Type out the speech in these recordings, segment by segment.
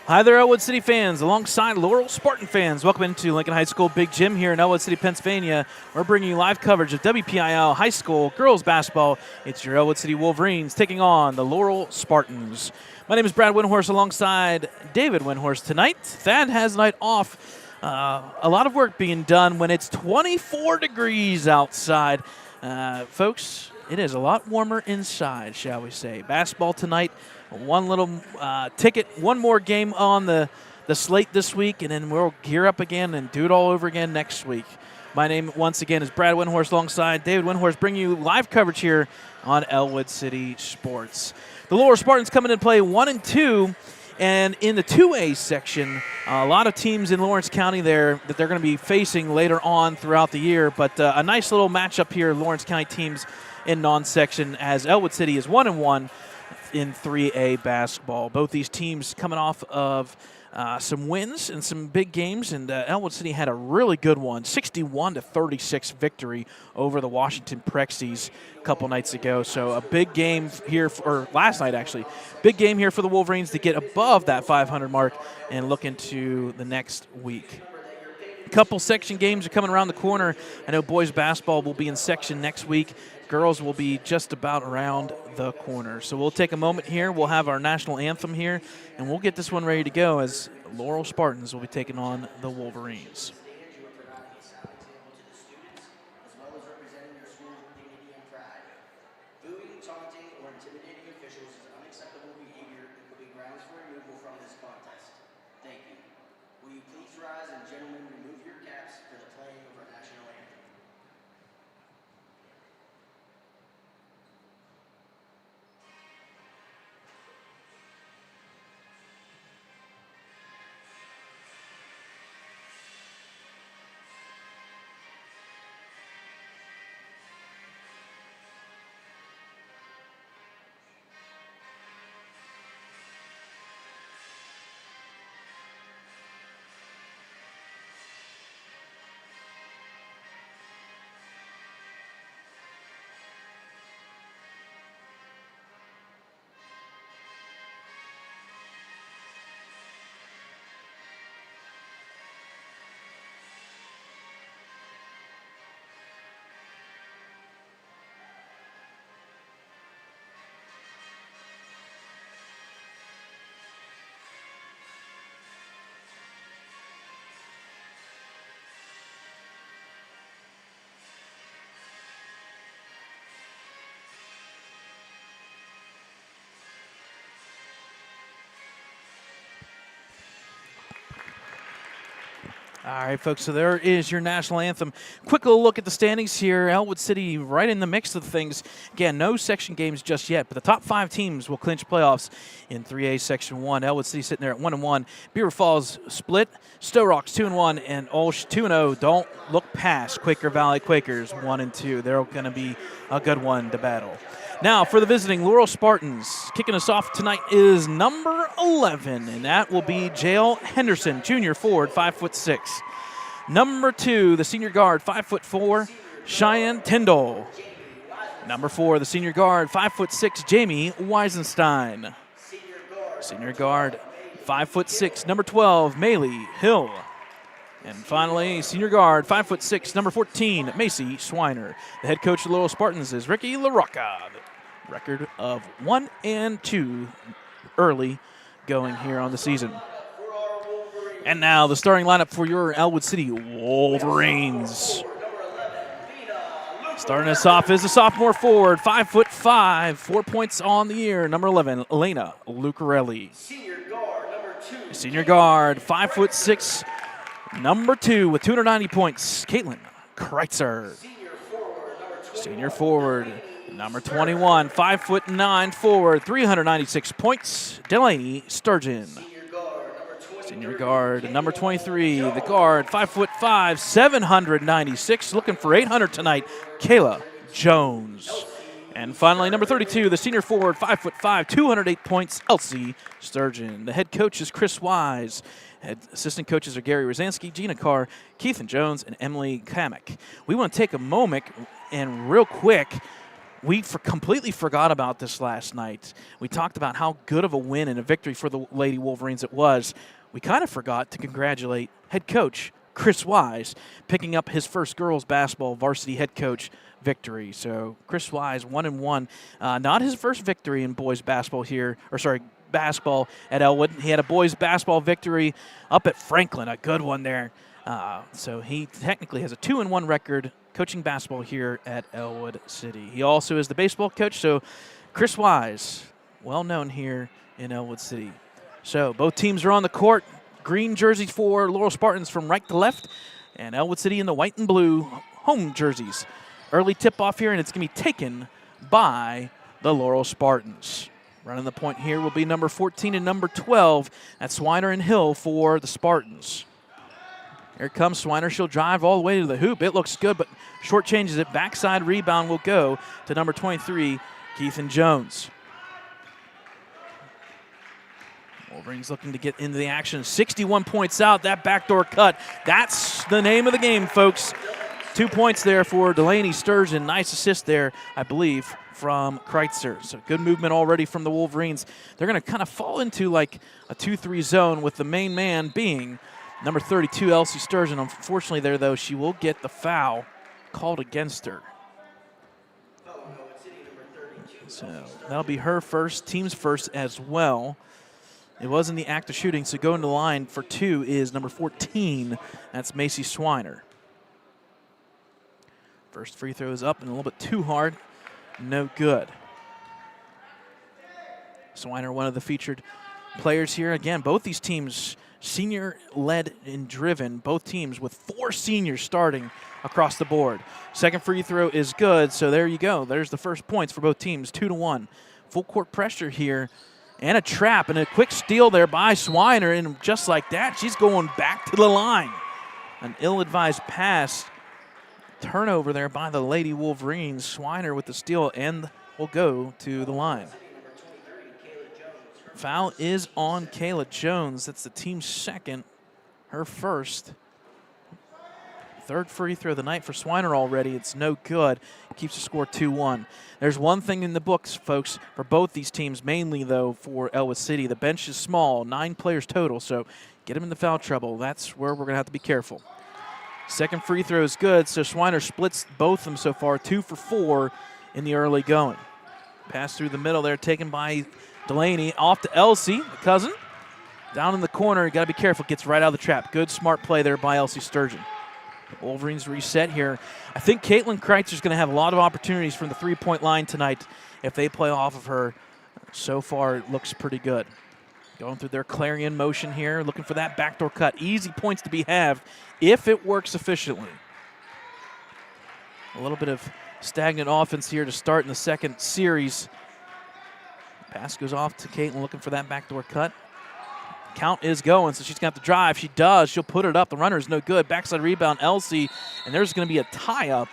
Hi there, Ellwood City fans, alongside Laurel Spartan fans. Welcome into Lincoln High School Big Gym here in Ellwood City, Pennsylvania. We're bringing you live coverage of WPIL High School girls basketball. It's your Ellwood City Wolverines taking on the Laurel Spartans. My name is Brad Windhorst alongside David Windhorst tonight. Thad has the night off. A lot of work being done when it's 24 degrees outside. Folks, it is a lot warmer inside, shall we say. Basketball tonight. One little ticket, one more game on the slate this week, and then we'll gear up again and do it all over again next week. My name, once again, is Brad Windhorst alongside David Windhorst, bringing you live coverage here on Ellwood City Sports. The Laurel Spartans coming in play 1-2, and in the 2A section, a lot of teams in Lawrence County there that they're going to be facing later on throughout the year, but a nice little matchup here, Lawrence County teams in non-section, as Ellwood City is 1-1. In 3A basketball. Both these teams coming off of some wins and some big games, and Ellwood City had a really good one, 61-36 victory over the Washington Prexies a couple nights ago. So a big game here, or last night actually, big game here for the Wolverines to get above that 500 mark and look into the next week. A couple section games are coming around the corner. I know boys basketball will be in section next week. Girls will be just about around the corner. So we'll take a moment here. We'll have our national anthem here, and we'll get this one ready to go as Laurel Spartans will be taking on the Wolverines. All right, folks, so there is your national anthem. Quick little look at the standings here. Ellwood City right in the mix of things. Again, no section games just yet, but the top 5 teams will clinch playoffs in 3A Section 1. Ellwood City sitting there at 1-1. Beaver Falls split. Stowe Rocks 2-1, and Olsh 2-0. Don't look past Quaker Valley Quakers 1-2. They're going to be a good one to battle. Now, for the visiting Laurel Spartans, kicking us off tonight is number 11, and that will be Jael Henderson, junior forward, 5'6". Number 2, the senior guard, 5'4", Cheyenne Tyndall. Number 4, the senior guard, 5'6", Jamie Weisenstein. Senior guard, 5'6", number 12, Maylee Hill. And finally, senior guard, 5'6", number 14, Macy Swiner. The head coach of the Laurel Spartans is Ricky LaRocca. Record of 1-2 early going here on the season. And now the starting lineup for your Ellwood City Wolverines. Starting us off is a sophomore forward, 5'5", 4 points on the year, number 11, Elena Lucarelli. Senior guard, 5'6", number 2 with 290 points, Caitlin Kreitzer. Senior forward, number 21, 5'9" forward, 396 points, Delaney Sturgeon. Senior guard, number 23, the guard, 5'5", 796, looking for 800 tonight, Kayla Jones. And finally, number 32, the senior forward, 5'5", 208 points, Elsie Sturgeon. The head coach is Chris Wise. Assistant coaches are Gary Rosansky, Gina Carr, Keithan Jones, and Emily Kamek. We want to take a moment and real quick we completely forgot about this last night. We talked about how good of a win and a victory for the Lady Wolverines it was. We kind of forgot to congratulate head coach Chris Wise, picking up his first girls basketball varsity head coach victory. So Chris Wise, 1-1. Not his first victory in boys basketball here, basketball at Ellwood. He had a boys basketball victory up at Franklin, a good one there. So he technically has a 2-1 record coaching basketball here at Ellwood City. He also is the baseball coach, so Chris Wise, well known here in Ellwood City. So both teams are on the court. Green jerseys for Laurel Spartans from right to left, and Ellwood City in the white and blue home jerseys. Early tip-off here, and it's going to be taken by the Laurel Spartans. Running the point here will be number 14 and number 12. That's Swiner and Hill for the Spartans. Here comes Swiner. She'll drive all the way to the hoop. It looks good, but short changes it. Backside rebound will go to number 23, Keithan Jones. Wolverines looking to get into the action. 61 points out. That backdoor cut. That's the name of the game, folks. 2 points there for Delaney Sturgeon. Nice assist there, I believe, from Kreitzer. So good movement already from the Wolverines. They're going to kind of fall into like a 2-3 zone with the main man being number 32, Elsie Sturgeon. Unfortunately there, though, she will get the foul called against her. So that'll be her first, team's first as well. It was in the act of shooting, so going to the line for 2 is number 14. That's Macy Swiner. First free throw is up and a little bit too hard. No good. Swiner, one of the featured players here. Again, both these teams senior-led and driven, both teams with 4 seniors starting across the board. Second free throw is good, so there you go. There's the first points for both teams, 2-1. Full court pressure here, and a trap, and a quick steal there by Swiner, and just like that, she's going back to the line. An ill-advised pass. Turnover there by the Lady Wolverines. Swiner with the steal and will go to the line. Foul is on Kayla Jones. That's the team's second, her first. Third free throw of the night for Swiner already. It's no good. Keeps the score 2-1. There's one thing in the books, folks, for both these teams, mainly, though, for Ellwood City. The bench is small, 9 players total, so get them into foul trouble. That's where we're going to have to be careful. Second free throw is good, so Swiner splits both of them so far, 2 for 4 in the early going. Pass through the middle there, taken by Delaney. Off to Elsie, the cousin. Down in the corner, you got to be careful, gets right out of the trap. Good, smart play there by Elsie Sturgeon. Wolverines reset here. I think Caitlin Kreitzer is going to have a lot of opportunities from the three-point line tonight if they play off of her. So far, it looks pretty good. Going through their clarion motion here, looking for that backdoor cut. Easy points to be had if it works efficiently. A little bit of stagnant offense here to start in the second series. Pass goes off to Caitlin, looking for that backdoor cut. Count is going, so she's going to have to drive. She does. She'll put it up. The runner is no good. Backside rebound, Elsie, and there's going to be a tie-up.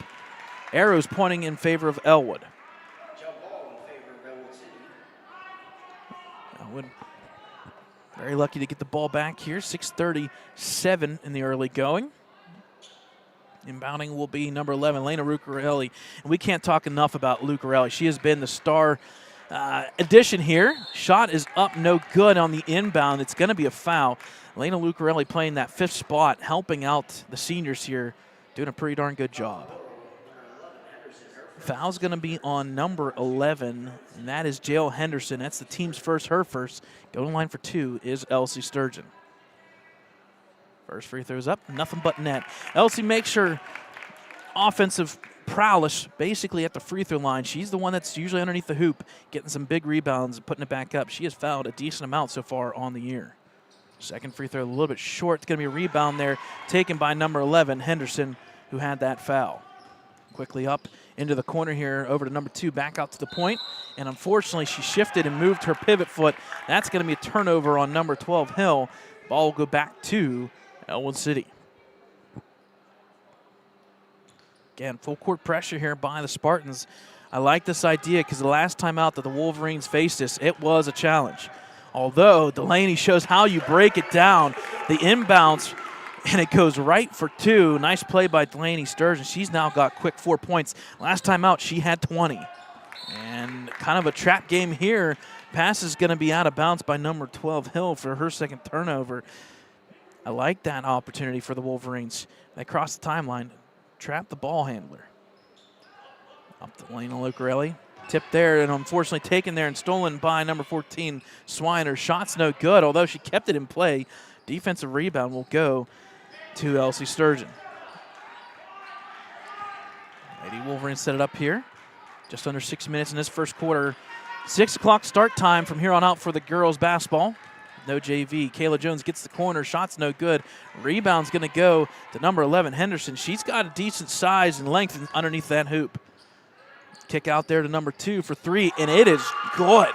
Arrows pointing in favor of Ellwood. Ellwood very lucky to get the ball back here. 6:37 in the early going. Inbounding will be number 11, Lena Lucarelli. And we can't talk enough about Lucarelli. She has been the star addition here. Shot is up, no good on the inbound. It's going to be a foul. Lena Lucarelli playing that 5th spot, helping out the seniors here, doing a pretty darn good job. Foul's going to be on number 11, and that is Jael Henderson. That's the team's first, her first. Going line for 2 is Elsie Sturgeon. First free throws up, nothing but net. Elsie makes her offensive prowess basically at the free throw line. She's the one that's usually underneath the hoop, getting some big rebounds and putting it back up. She has fouled a decent amount so far on the year. Second free throw a little bit short. It's going to be a rebound there taken by number 11, Henderson, who had that foul. Quickly up into the corner here, over to number 2, back out to the point. And unfortunately, she shifted and moved her pivot foot. That's going to be a turnover on number 12, Hill. Ball will go back to Ellwood City. Again, full court pressure here by the Spartans. I like this idea because the last time out that the Wolverines faced this, it was a challenge. Although Delaney shows how you break it down. The inbounds, and it goes right for 2. Nice play by Delaney Sturgeon. She's now got quick 4 points. Last time out, she had 20. kind of a trap game here. Pass is going to be out of bounds by number 12, Hill, for her second turnover. I like that opportunity for the Wolverines. They cross the timeline, trap the ball handler. Up the lane of Laurel. Tip there, and unfortunately taken there and stolen by number 14, Swiner. Shot's no good, although she kept it in play. Defensive rebound will go to Elsie Sturgeon. Lady Wolverine set it up here. Just under 6 minutes in this first quarter. 6 o'clock start time from here on out for the girls basketball. No JV. Kayla Jones gets the corner. Shot's no good. Rebound's going to go to number 11, Henderson. She's got a decent size and length underneath that hoop. Kick out there to number 2 for 3, and it is good.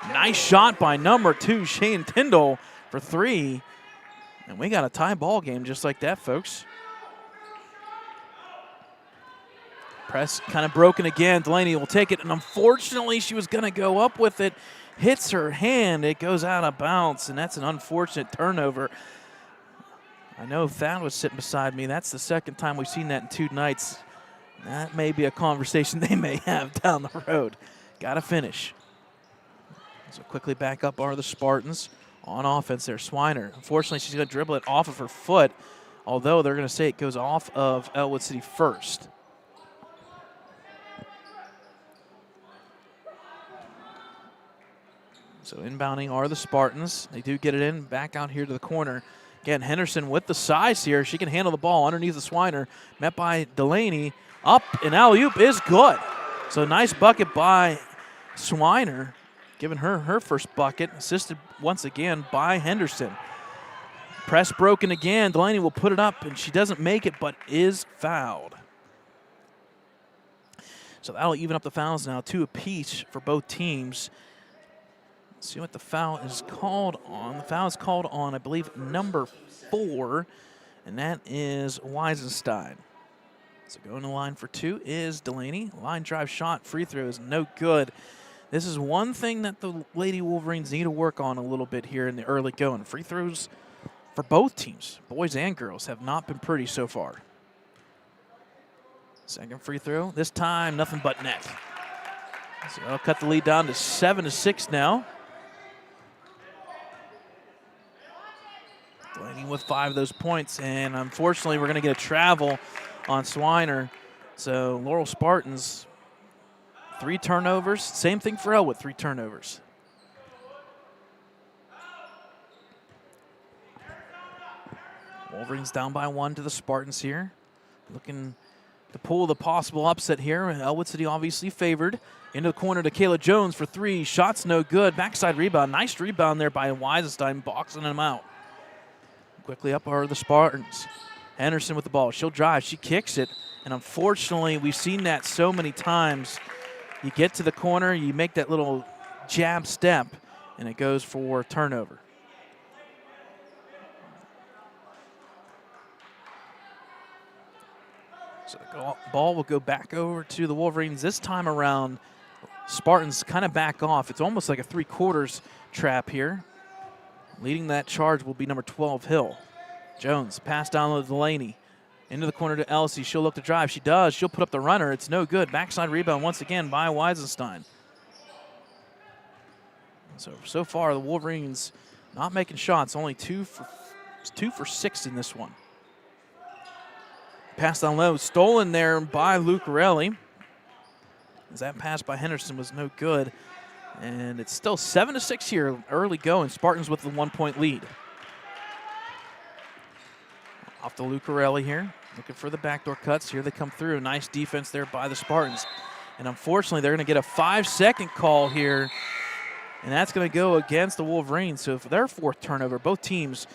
Nice shot by number 2, Shane Tyndall, for 3. And we got a tie ball game just like that, folks. Press kind of broken again. Delaney will take it, and unfortunately she was going to go up with it. Hits her hand. It goes out of bounds, and that's an unfortunate turnover. I know Thad was sitting beside me. That's the second time we've seen that in 2 nights. That may be a conversation they may have down the road. Got to finish. So quickly back up are the Spartans on offense there. Swiner. Unfortunately, she's going to dribble it off of her foot, although they're going to say it goes off of Ellwood City first. So inbounding are the Spartans. They do get it in, back out here to the corner. Again, Henderson with the size here. She can handle the ball underneath the Swiner. Met by Delaney. Up, and alley-oop is good. So nice bucket by Swiner, giving her her first bucket, assisted once again by Henderson. Press broken again. Delaney will put it up, and she doesn't make it, but is fouled. So that'll even up the fouls now, 2 apiece for both teams. Let's see what the foul is called on. The foul is called on, I believe, number 4, and that is Weisenstein. So going to the line for 2 is Delaney. Line drive shot, free throw is no good. This is one thing that the Lady Wolverines need to work on a little bit here in the early going. Free throws for both teams, boys and girls, have not been pretty so far. Second free throw, this time nothing but net. So that'll cut the lead down to 7-6 now. Delaney with 5 of those points, and unfortunately we're going to get a travel on Swiner. So Laurel Spartans, 3 turnovers. Same thing for Ellwood, 3 turnovers. Wolverines down by 1 to the Spartans here. Looking to pull the possible upset here. Ellwood City obviously favored. Into the corner to Kayla Jones for 3. Shots no good. Backside rebound. Nice rebound there by Weisenstein, boxing him out. Quickly up are the Spartans. Henderson with the ball. She'll drive. She kicks it. And unfortunately, we've seen that so many times. You get to the corner, you make that little jab step, and it goes for turnover. So the ball will go back over to the Wolverines. This time around, Spartans kind of back off. It's almost like a 3/4 trap here. Leading that charge will be number 12, Hill. Jones, pass down to Delaney. Into the corner to Elsie. She'll look to drive. She does. She'll put up the runner. It's no good. Backside rebound once again by Weisenstein. So far, the Wolverines not making shots. Only 2 for 6 in this one. Pass down low. Stolen there by Laurel. As that pass by Henderson was no good. And it's still 7-6 here. Early going. Spartans with the 1-point lead. Off the Laurel here, looking for the backdoor cuts. Here they come through. Nice defense there by the Spartans. And unfortunately, they're going to get a 5-second call here, and that's going to go against the Wolverines. So for their 4th turnover, both teams,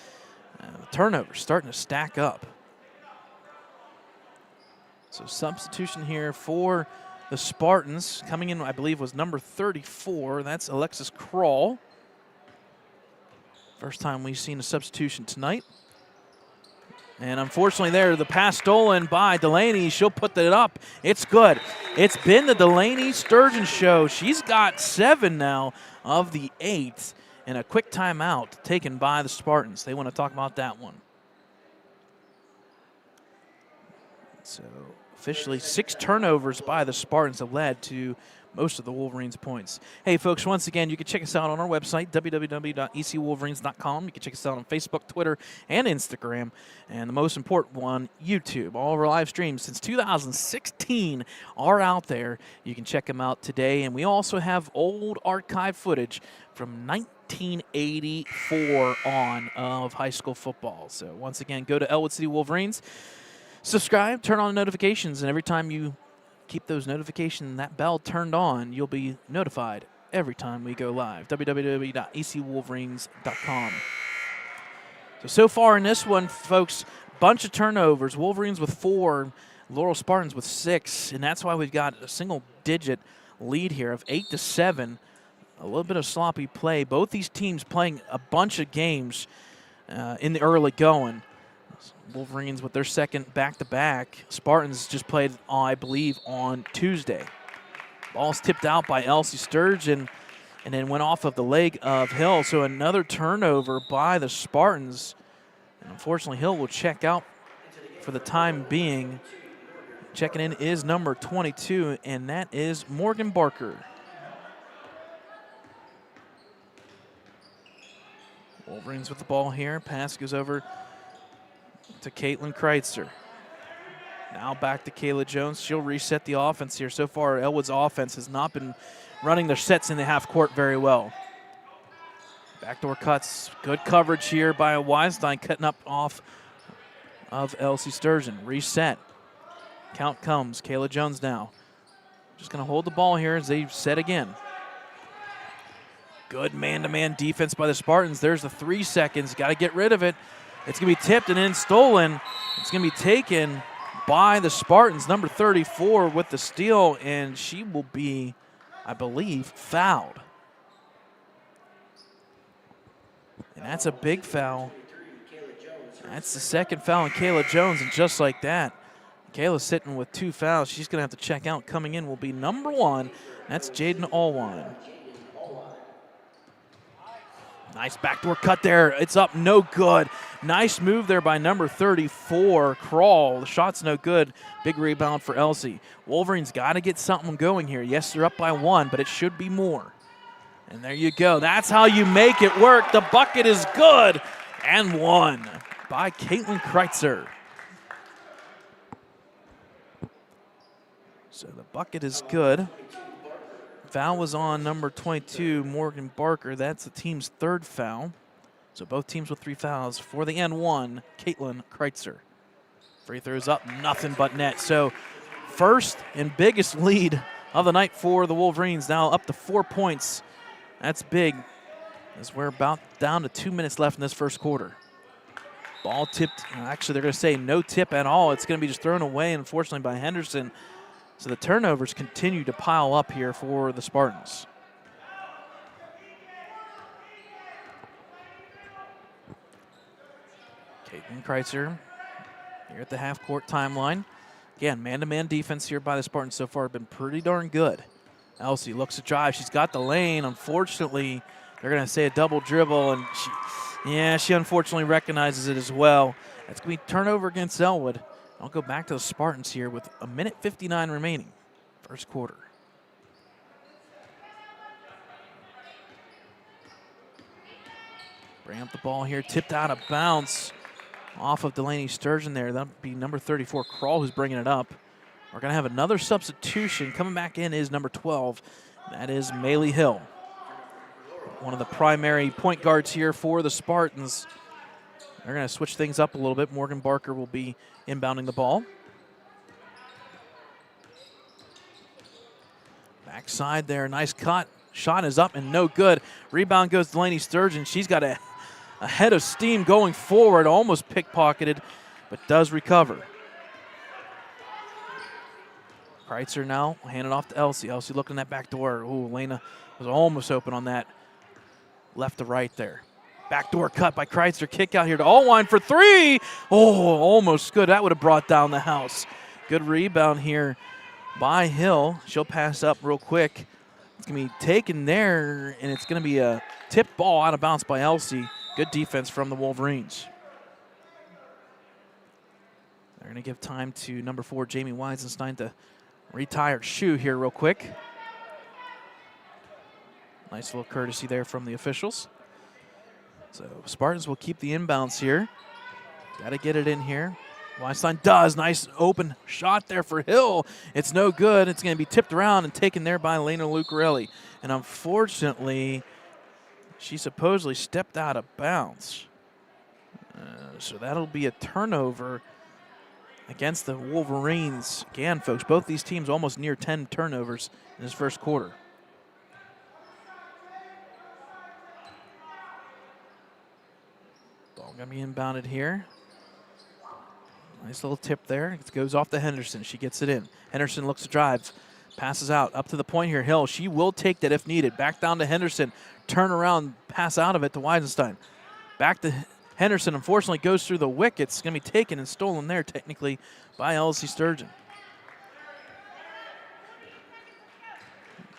turnovers starting to stack up. So substitution here for the Spartans. Coming in, I believe, was number 34. That's Alexis Kroll. First time we've seen a substitution tonight. And unfortunately there, the pass stolen by Delaney. She'll put that up. It's good. It's been the Delaney Sturgeon show. She's got 7 now of the 8. And a quick timeout taken by the Spartans. They want to talk about that one. So officially 6 turnovers by the Spartans have led to most of the Wolverines' points. Hey, folks, once again, you can check us out on our website, www.ecwolverines.com. You can check us out on Facebook, Twitter, and Instagram. And the most important one, YouTube. All of our live streams since 2016 are out there. You can check them out today. And we also have old archive footage from 1984 on of high school football. So once again, go to Ellwood City Wolverines, subscribe, turn on notifications, and every time you keep those notifications, that bell turned on, you'll be notified every time we go live. www.ecwolverines.com. So far in this one, folks, bunch of turnovers. Wolverines with 4, Laurel Spartans with 6, and that's why we've got a single-digit lead here of 8-7. A little bit of sloppy play. Both these teams playing a bunch of games in the early going. Wolverines with their second back-to-back. Spartans just played, I believe, on Tuesday. Ball's tipped out by Elsie Sturgeon and then went off of the leg of Hill. So another turnover by the Spartans. And unfortunately, Hill will check out for the time being. Checking in is number 22, and that is Morgan Barker. Wolverines with the ball here. Pass goes over to Caitlin Kreitzer. Now back to Kayla Jones. She'll reset the offense here. So far, Ellwood's offense has not been running their sets in the half court very well. Backdoor cuts. Good coverage here by Weinstein, cutting up off of Elsie Sturgeon. Reset. Count comes. Kayla Jones now. Just going to hold the ball here as they set again. Good man-to-man defense by the Spartans. There's the 3 seconds. Got to get rid of it. It's going to be tipped and then stolen. It's going to be taken by the Spartans, number 34 with the steal, and she will be, I believe, fouled. And that's a big foul. That's the second foul on Kayla Jones, and just like that, Kayla's sitting with 2 fouls. She's going to have to check out. Coming in will be number 1. That's Jaden Allwine. Nice backdoor cut there. It's up, no good. Nice move there by number 34, Crawl. The shot's no good. Big rebound for Elsie. Wolverines got to get something going here. Yes, they're up by 1, but it should be more. And there you go. That's how you make it work. The bucket is good. And 1 by Caitlin Kreitzer. So the bucket is good. Foul was on number 22, Morgan Barker. That's the team's 3rd foul. So both teams with 3 fouls. For the N1, Caitlin Kreitzer. Free throws up, nothing but net. So first and biggest lead of the night for the Wolverines. Now up to 4 points. That's big, as we're about down to 2 minutes left in this first quarter. Ball tipped. Actually, they're going to say no tip at all. It's going to be just thrown away, unfortunately, by Henderson. So the turnovers continue to pile up here for the Spartans. Caitlin Kreitzer here at the half-court timeline. Again, man-to-man defense here by the Spartans so far have been pretty darn good. Elsie looks to drive. She's got the lane. Unfortunately, they're going to say a double dribble, and she unfortunately recognizes it as well. That's going to be turnover against Ellwood. I'll go back to the Spartans here with 1:59 remaining, first quarter. Bring up the ball here, tipped out of bounds off of Delaney Sturgeon there. That'll be number 34, Crawl, who's bringing it up. We're going to have another substitution. Coming back in is number 12. That is Maylee Hill, one of the primary point guards here for the Spartans. They're going to switch things up a little bit. Morgan Barker will be inbounding the ball. Backside there, nice cut. Shot is up and no good. Rebound goes to Delaney Sturgeon. She's got a head of steam going forward, almost pickpocketed, but does recover. Kreitzer now, hand it off to Elsie. Elsie looking at that back door. Ooh, Lena was almost open on that left to right there. Backdoor cut by Kreitzer. Kick out here to Allwine for 3. Oh, almost good. That would have brought down the house. Good rebound here by Hill. She'll pass up real quick. It's going to be taken there, and it's going to be a tip ball out of bounds by Elsie. Good defense from the Wolverines. They're going to give time to number 4, Jamie Weisenstein, to retie her shoe here real quick. Nice little courtesy there from the officials. So Spartans will keep the inbounds here. Got to get it in here. Weinstein does. Nice open shot there for Hill. It's no good. It's going to be tipped around and taken there by Elena Lucarelli. And unfortunately, she supposedly stepped out of bounds. So that'll be a turnover against the Wolverines. Again, folks, both these teams almost near 10 turnovers in this first quarter. Ball going to be inbounded here. Nice little tip there. It goes off to Henderson. She gets it in. Henderson looks to drive. Passes out. Up to the point here. Hill, she will take that if needed. Back down to Henderson. Turn around. Pass out of it to Weisenstein. Back to Henderson. Unfortunately goes through the wickets. It's going to be taken and stolen there technically by LC Sturgeon.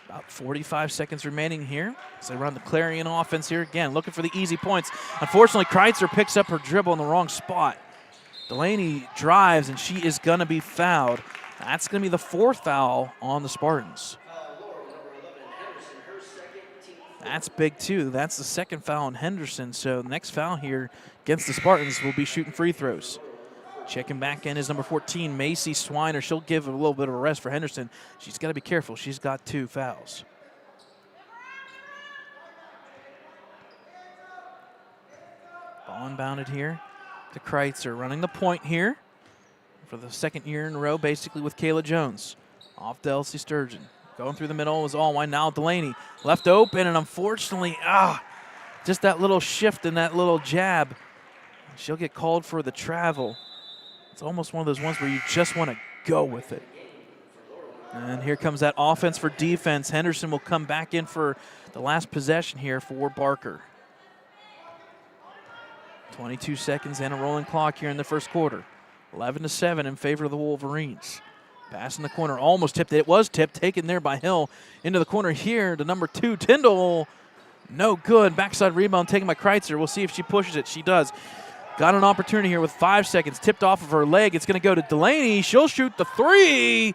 About 45 seconds remaining here as they run the Clarion offense here. Again, looking for the easy points. Unfortunately, Kreitzer picks up her dribble in the wrong spot. Delaney drives, and she is going to be fouled. That's going to be the 4th foul on the Spartans. That's big, too. That's the 2nd foul on Henderson. So the next foul here against the Spartans will be shooting free throws. Checking back in is number 14, Macy Swiner. She'll give a little bit of a rest for Henderson. She's got to be careful. She's got 2 fouls. Ball inbounded here to Kreitzer, running the point here for the 2nd year in a row, basically with Kayla Jones. Off to LC Sturgeon. Going through the middle was Allwine. Now Delaney left open, and unfortunately, just that little shift and that little jab. She'll get called for the travel. It's almost one of those ones where you just want to go with it. And here comes that offense for defense. Henderson will come back in for the last possession here for Barker. 22 seconds and a rolling clock here in the first quarter. 11-7 in favor of the Wolverines. Pass in the corner, almost tipped. It was tipped, taken there by Hill. Into the corner here to number 2, Tyndall. No good. Backside rebound taken by Kreitzer. We'll see if she pushes it. She does. Got an opportunity here with 5 seconds. Tipped off of her leg. It's going to go to Delaney. She'll shoot the 3.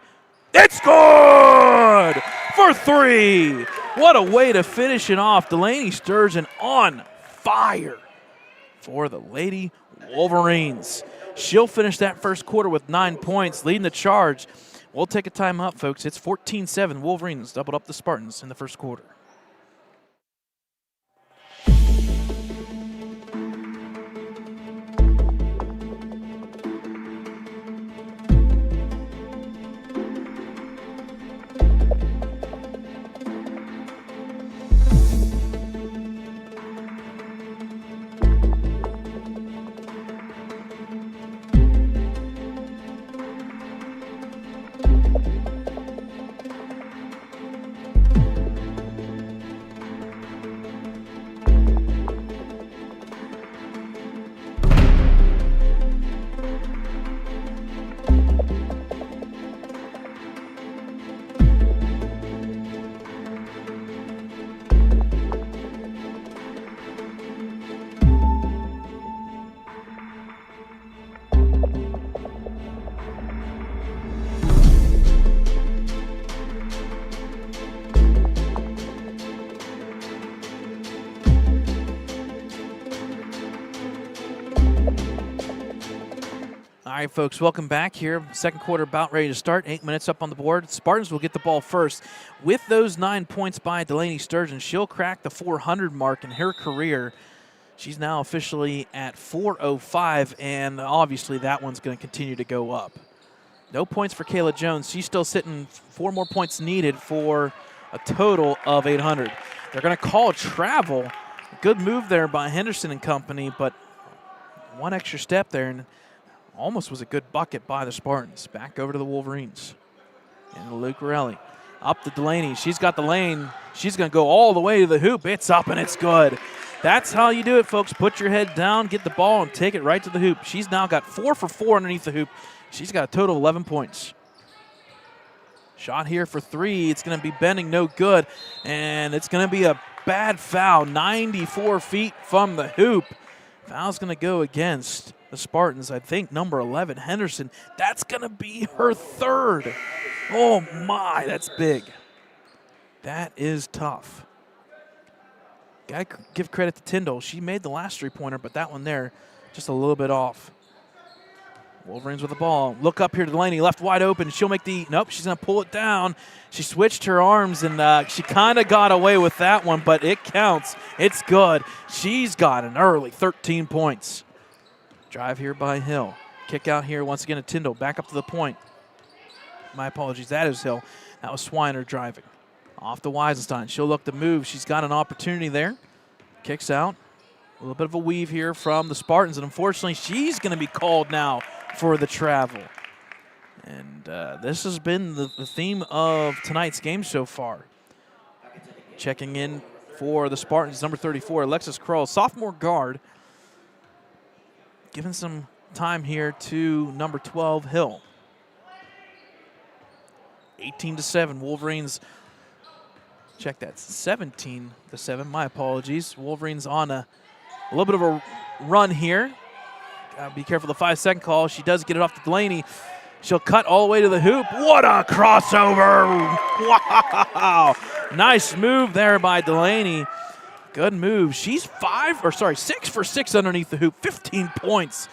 It's good for 3. What a way to finish it off. Delaney Sturgeon on fire for the Lady Wolverines. She'll finish that first quarter with 9 points, leading the charge. We'll take a timeout, folks. It's 14-7. Wolverines doubled up the Spartans in the first quarter. All right, folks, welcome back here. Second quarter about ready to start. 8 minutes up on the board. Spartans will get the ball first. With those 9 points by Delaney Sturgeon, she'll crack the 400 mark in her career. She's now officially at 405, and obviously that one's going to continue to go up. No points for Kayla Jones. She's still sitting 4 more points needed for a total of 800. They're going to call travel. Good move there by Henderson and company, but one extra step there, and almost was a good bucket by the Spartans. Back over to the Wolverines. And Lucarelli. Up to Delaney. She's got the lane. She's going to go all the way to the hoop. It's up and it's good. That's how you do it, folks. Put your head down, get the ball, and take it right to the hoop. She's now got 4 for 4 underneath the hoop. She's got a total of 11 points. Shot here for 3. It's going to be bending, no good. And it's going to be a bad foul. 94 feet from the hoop. Foul's going to go against the Spartans. I think number 11, Henderson. That's going to be her 3rd. Oh, my, that's big. That is tough. Got to give credit to Tyndall. She made the last three-pointer, but that one there just a little bit off. Wolverines with the ball. Look up here to Delaney, left wide open. She'll make the, nope, she's going to pull it down. She switched her arms, and she kind of got away with that one, but it counts. It's good. She's got an early 13 points. Drive here by Hill. Kick out here once again to Tyndall. Back up to the point. My apologies. That is Hill. That was Swiner driving. Off to Weisenstein. She'll look to move. She's got an opportunity there. Kicks out. A little bit of a weave here from the Spartans, and unfortunately, she's going to be called now for the travel. And this has been the theme of tonight's game so far. Checking in for the Spartans, number 34, Alexis Kroll, sophomore guard. Giving some time here to number 12, Hill. 18-7, Wolverines. Check that, 17-7. My apologies. Wolverines on a little bit of a run here. Gotta be careful of the 5-second call. She does get it off to Delaney. She'll cut all the way to the hoop. What a crossover! Wow! Nice move there by Delaney. Good move. She's 6 for 6 underneath the hoop. 15 points.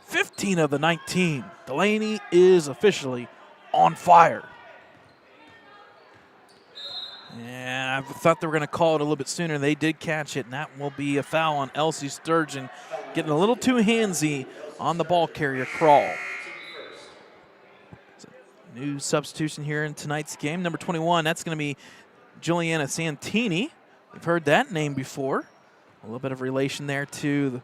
15 of the 19. Delaney is officially on fire. And I thought they were going to call it a little bit sooner. They did catch it, and that will be a foul on Elsie Sturgeon. Getting a little too handsy on the ball carrier, Kroll. New substitution here in tonight's game. Number 21, that's going to be Juliana Santini. We've heard that name before. A little bit of relation there to the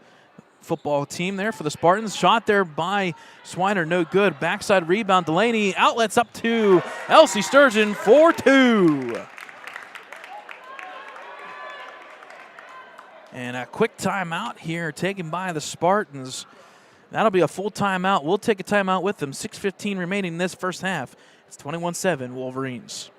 football team there for the Spartans. Shot there by Swiner, no good. Backside rebound, Delaney. Outlets up to Elsie Sturgeon for 2. And a quick timeout here taken by the Spartans. That'll be a full timeout. We'll take a timeout with them. 6:15 remaining in this first half. It's 21-7 Wolverines.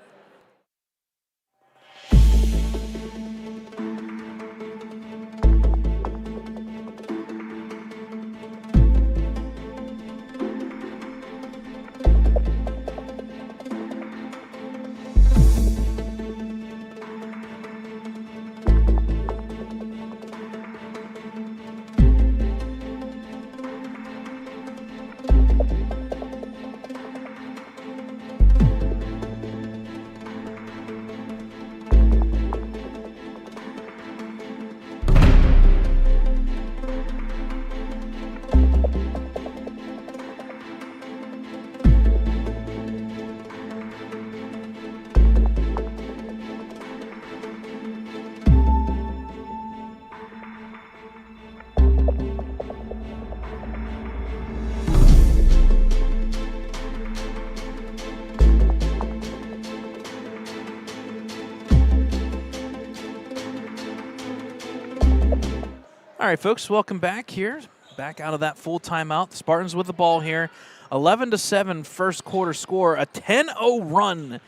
All right, folks, welcome back here. Back out of that full timeout. The Spartans with the ball here. 11-7 first quarter score. A 10-0 run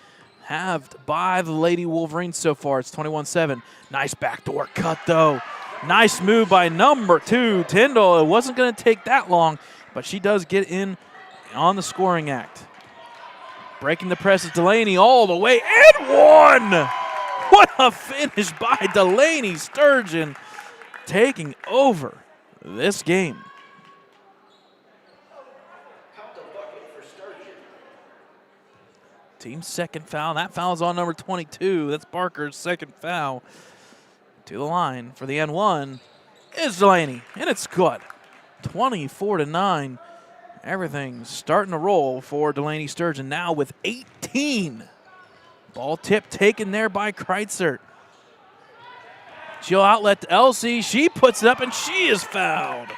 halved by the Lady Wolverines so far. It's 21-7. Nice backdoor cut, though. Nice move by number 2, Tyndall. It wasn't going to take that long, but she does get in on the scoring act. Breaking the press is Delaney all the way, and one! What a finish by Delaney Sturgeon, taking over this game. Team's second foul. That foul's on number 22. That's Barker's second foul. To the line for the N1 is Delaney, and it's good. 24-9. Everything's starting to roll for Delaney Sturgeon now with 18. Ball tip taken there by Kreitzert. She'll outlet to Elsie. She puts it up, and she is fouled.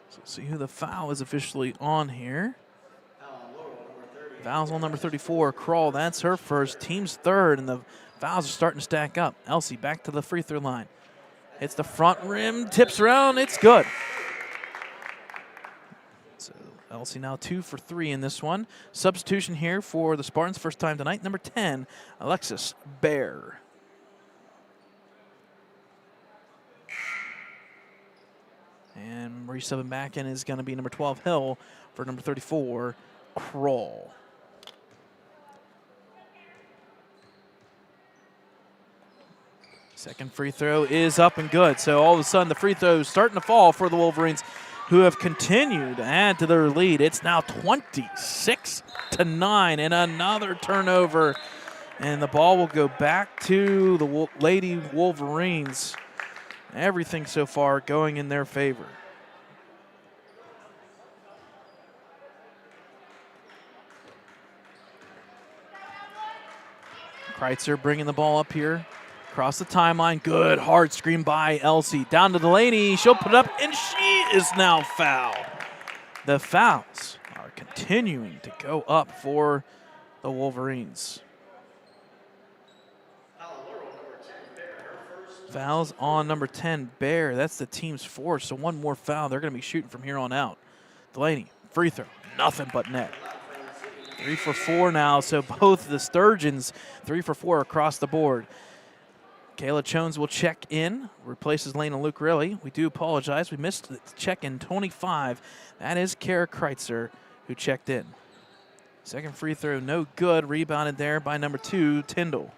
So see who the foul is officially on here. Foul's on number 34, Kroll. That's her first. Team's third, and the fouls are starting to stack up. Elsie back to the free throw line. Hits the front rim, tips around. It's good. So Elsie now 2 for 3 in this one. Substitution here for the Spartans, first time tonight. Number 10, Alexis Bear. And resubbing back in is going to be number 12, Hill, for number 34, Kroll. Second free throw is up and good. So all of a sudden the free throw is starting to fall for the Wolverines, who have continued to add to their lead. It's now 26-9 and another turnover. And the ball will go back to the Lady Wolverines. Everything so far going in their favor. Kreitzer bringing the ball up here. Across the timeline, good hard screen by Elsie. Down to Delaney, she'll put it up, and she is now fouled. The fouls are continuing to go up for the Wolverines. Fouls on number 10, Bear. That's the team's fourth, so one more foul. They're going to be shooting from here on out. Delaney, free throw, nothing but net. 3 for 4 now, so both the Sturgeons, 3 for 4 across the board. Kayla Jones will check in, replaces Lena Lucarelli. We do apologize. We missed the check-in 25. That is Kara Kreitzer who checked in. Second free throw, no good. Rebounded there by number 2, Tyndall.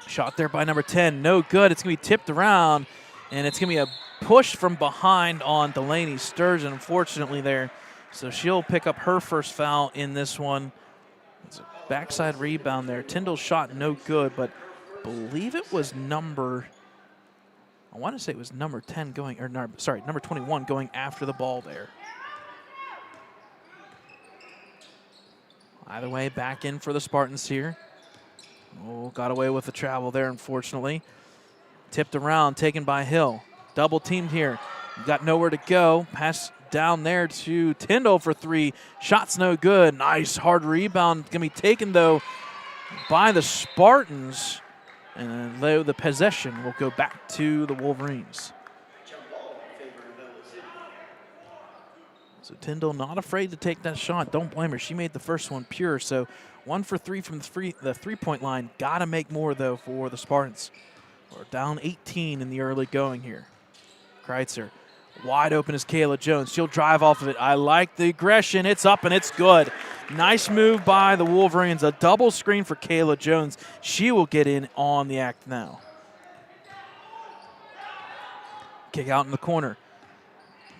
Shot there by number 10, no good. It's going to be tipped around, and it's going to be a push from behind on Delaney Sturgeon, unfortunately there. So she'll pick up her first foul in this one. It's a backside rebound there. Tyndall's shot no good, but I believe it was number 10 going, or no, sorry, number 21 going after the ball there. Either way, back in for the Spartans here. Oh, got away with the travel there, unfortunately. Tipped around, taken by Hill. Double teamed here. Got nowhere to go. Pass down there to Tyndall for 3. Shot's no good. Nice hard rebound. Going to be taken, though, by the Spartans. And the possession will go back to the Wolverines. So Tyndall not afraid to take that shot. Don't blame her. She made the first one pure. So 1 for 3 from the three-point line. Got to make more, though, for the Spartans. We're down 18 in the early going here. Kreitzer wide open is Kayla Jones. She'll drive off of it. I like the aggression. It's up and it's good. Nice move by the Wolverines. A double screen for Kayla Jones. She will get in on the act now. Kick out in the corner.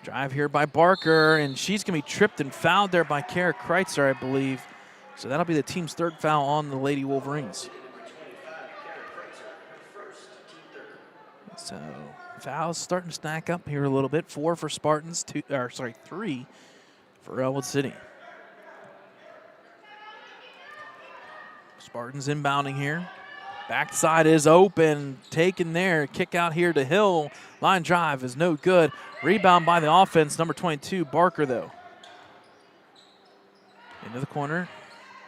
Drive here by Barker, and she's going to be tripped and fouled there by Kara Kreitzer, I believe. So that'll be the team's third foul on the Lady Wolverines. So fouls starting to stack up here a little bit. 4 for Spartans, 3 for Ellwood City. Spartans inbounding here. Backside is open, taken there. Kick out here to Hill. Line drive is no good. Rebound by the offense, number 22, Barker, though. Into the corner.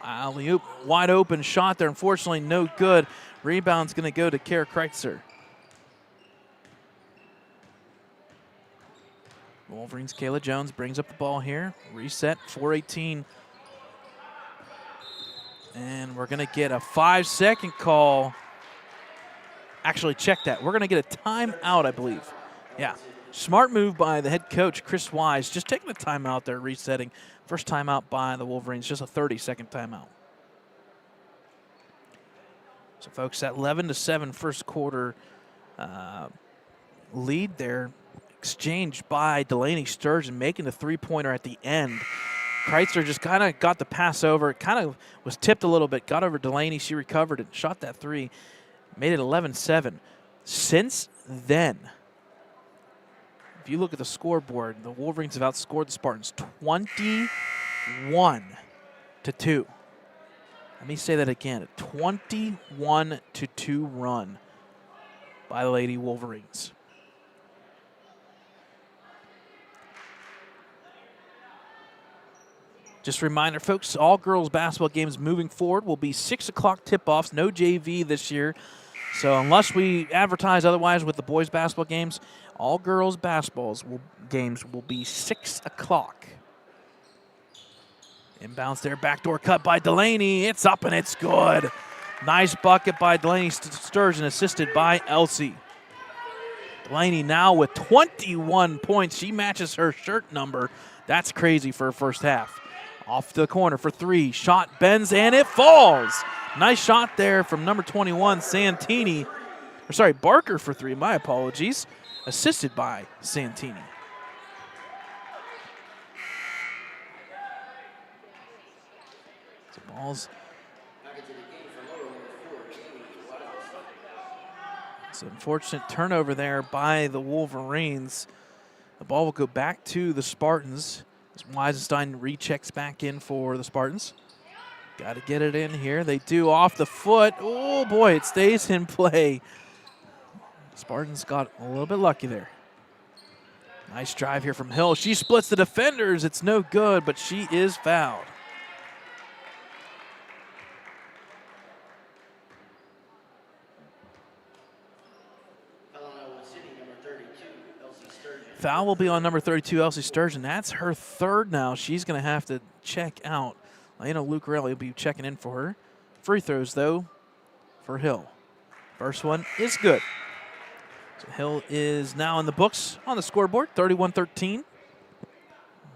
Alley-oop, wide open shot there. Unfortunately, no good. Rebound's going to go to Kara Kreitzer. Wolverines, Kayla Jones brings up the ball here. Reset, 4:18. And we're going to get a 5-second call. Actually, check that. We're going to get a timeout, I believe. Yeah. Smart move by the head coach, Chris Wise. Just taking the timeout there, resetting. First timeout by the Wolverines, just a 30-second timeout. So, folks, that 11-7 first quarter lead there, exchanged by Delaney Sturgeon, making the three-pointer at the end. Kreitzer just kind of got the pass over. It kind of was tipped a little bit. Got over Delaney. She recovered it. Shot that 3. Made it 11-7. Since then, if you look at the scoreboard, the Wolverines have outscored the Spartans 21-2. Let me say that again. A 21-2 run by the Lady Wolverines. Just a reminder, folks, all girls basketball games moving forward will be 6 o'clock tip-offs. No JV this year. So unless we advertise otherwise with the boys basketball games, all girls basketball games will be 6 o'clock. Inbounds there, backdoor cut by Delaney. It's up and it's good. Nice bucket by Delaney Sturgeon, assisted by Elsie. Delaney now with 21 points. She matches her shirt number. That's crazy for her first half. Off the corner for 3. Shot bends and it falls. Nice shot there from number 21, Santini. Or sorry, Barker for three, my apologies. Assisted by Santini. So ball's. It's an unfortunate turnover there by the Wolverines. The ball will go back to the Spartans. As Weisenstein rechecks back in for the Spartans. Got to get it in here. They do off the foot. Oh, boy, it stays in play. Spartans got a little bit lucky there. Nice drive here from Hill. She splits the defenders. It's no good, but she is fouled. Foul will be on number 32, Elsie Sturgeon. That's her third now. She's going to have to check out. I know Luke Rayleigh will be checking in for her. Free throws, though, for Hill. First one is good. So Hill is now in the books on the scoreboard, 31-13.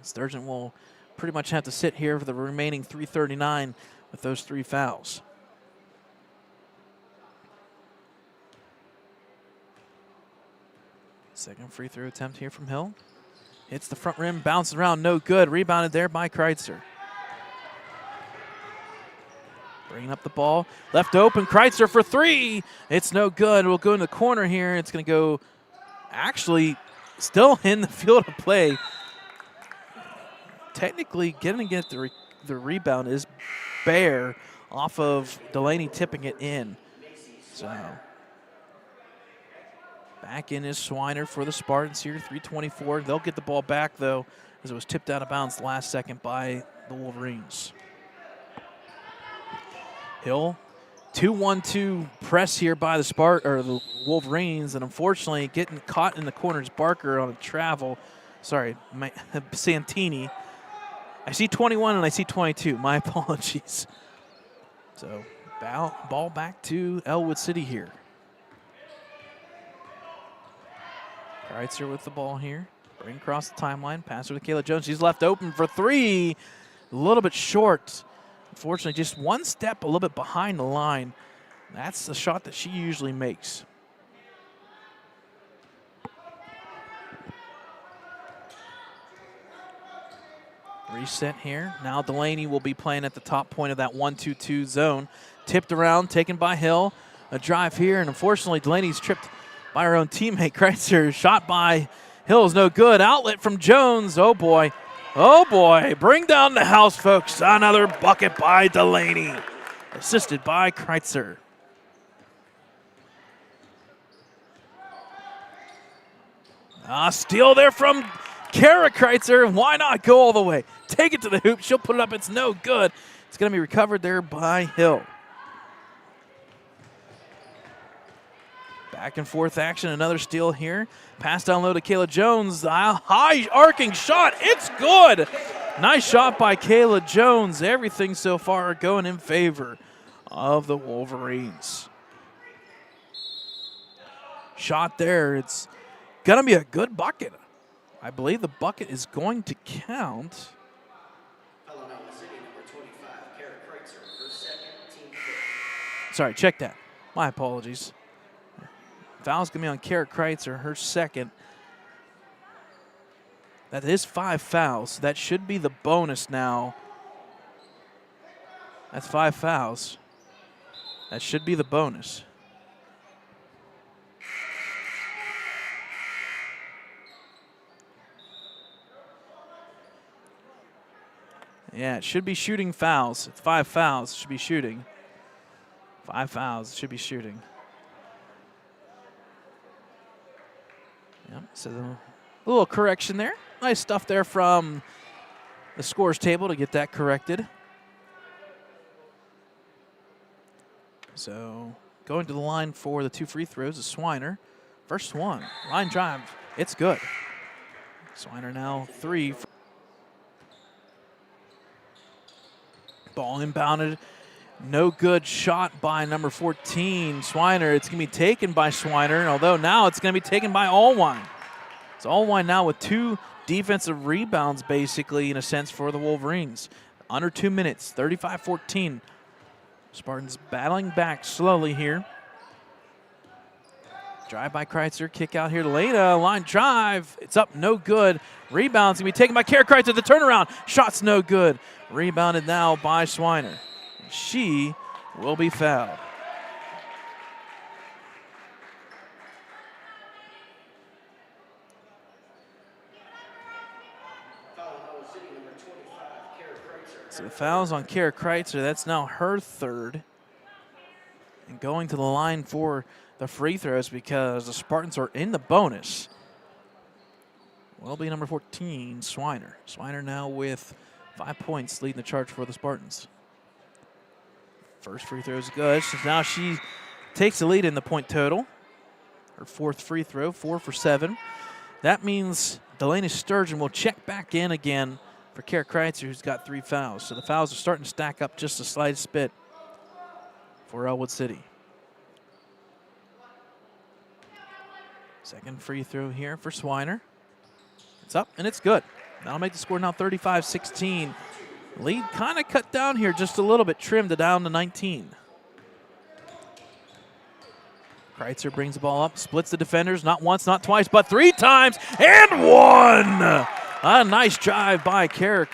Sturgeon will pretty much have to sit here for the remaining 3:39 with those three fouls. Second free throw attempt here from Hill. Hits the front rim, bounces around, no good. Rebounded there by Kreitzer. Bringing up the ball, left open, Kreitzer for three. It's no good. We'll go in the corner here. It's going to go actually still in the field of play. Technically, getting to get the rebound is Bear off of Delaney tipping it in. So back in is Swiner for the Spartans here, 3:24. They'll get the ball back, though, as it was tipped out of bounds last second by the Wolverines. Hill, 2-1-2 press here by the Wolverines, and unfortunately getting caught in the corners. Barker on a travel. Sorry, Santini. I see 21 and I see 22. My apologies. So ball back to Ellwood City here. Kreitzer with the ball here. Bring across the timeline. Pass her to Kayla Jones. She's left open for three. A little bit short. Unfortunately, just one step a little bit behind the line. That's the shot that she usually makes. Reset here. Now Delaney will be playing at the top point of that 1-2-2 zone. Tipped around, taken by Hill. A drive here, and unfortunately Delaney's tripped by her own teammate, Kreitzer. Shot by Hill is no good. Outlet from Jones. Oh, boy. Oh, boy. Bring down the house, folks. Another bucket by Delaney. Assisted by Kreitzer. Steal there from Kara Kreitzer. Why not go all the way? Take it to the hoop. She'll put it up. It's no good. It's going to be recovered there by Hill. Back and forth action. Another steal here. Pass down low to Kayla Jones. High arcing shot. It's good. Nice shot by Kayla Jones. Everything so far going in favor of the Wolverines. Shot there. It's going to be a good bucket. I believe the bucket is going to count. Sorry, check that. My apologies. Foul's going to be on Kara Kreitzer, her second. That is 5 fouls. That should be the bonus now. That's 5 fouls. That should be the bonus. Yeah, it should be shooting fouls. It's 5 fouls. It should be shooting. 5 fouls. It should be shooting. Yep, so a little correction there. Nice stuff there from the scores table to get that corrected. So going to the line for the 2 free throws is Swiner. First one, line drive. It's good. Swiner now 3. Ball inbounded. No good shot by number 14, Swiner. It's going to be taken by Swiner, although now it's going to be taken by Allwine. It's Allwine now with 2 defensive rebounds, basically, in a sense, for the Wolverines. Under 2 minutes, 35-14. Spartans battling back slowly here. Drive by Kreitzer, kick out here to Lena, line drive. It's up, no good. Rebound's gonna be taken by Kara Kreitzer, the turnaround. Shot's no good. Rebounded now by Swiner. She will be fouled. So the foul's on Kara Kreitzer. That's now her third. And going to the line for the free throws because the Spartans are in the bonus. Will be number 14, Swiner. Swiner now with 5 points, leading the charge for the Spartans. First free throw is good. So now she takes the lead in the point total. Her fourth free throw, 4 for 7. That means Delaney Sturgeon will check back in again for Kara Kreitzer, who's got 3 fouls. So the fouls are starting to stack up just a slight bit for Ellwood City. Second free throw here for Swiner. It's up and it's good. That'll make the score now 35-16. Lead kind of cut down here just a little bit, trimmed it down to 19. Kreitzer brings the ball up, splits the defenders, not once, not twice, but 3 times, and 1! A nice drive by Caitlin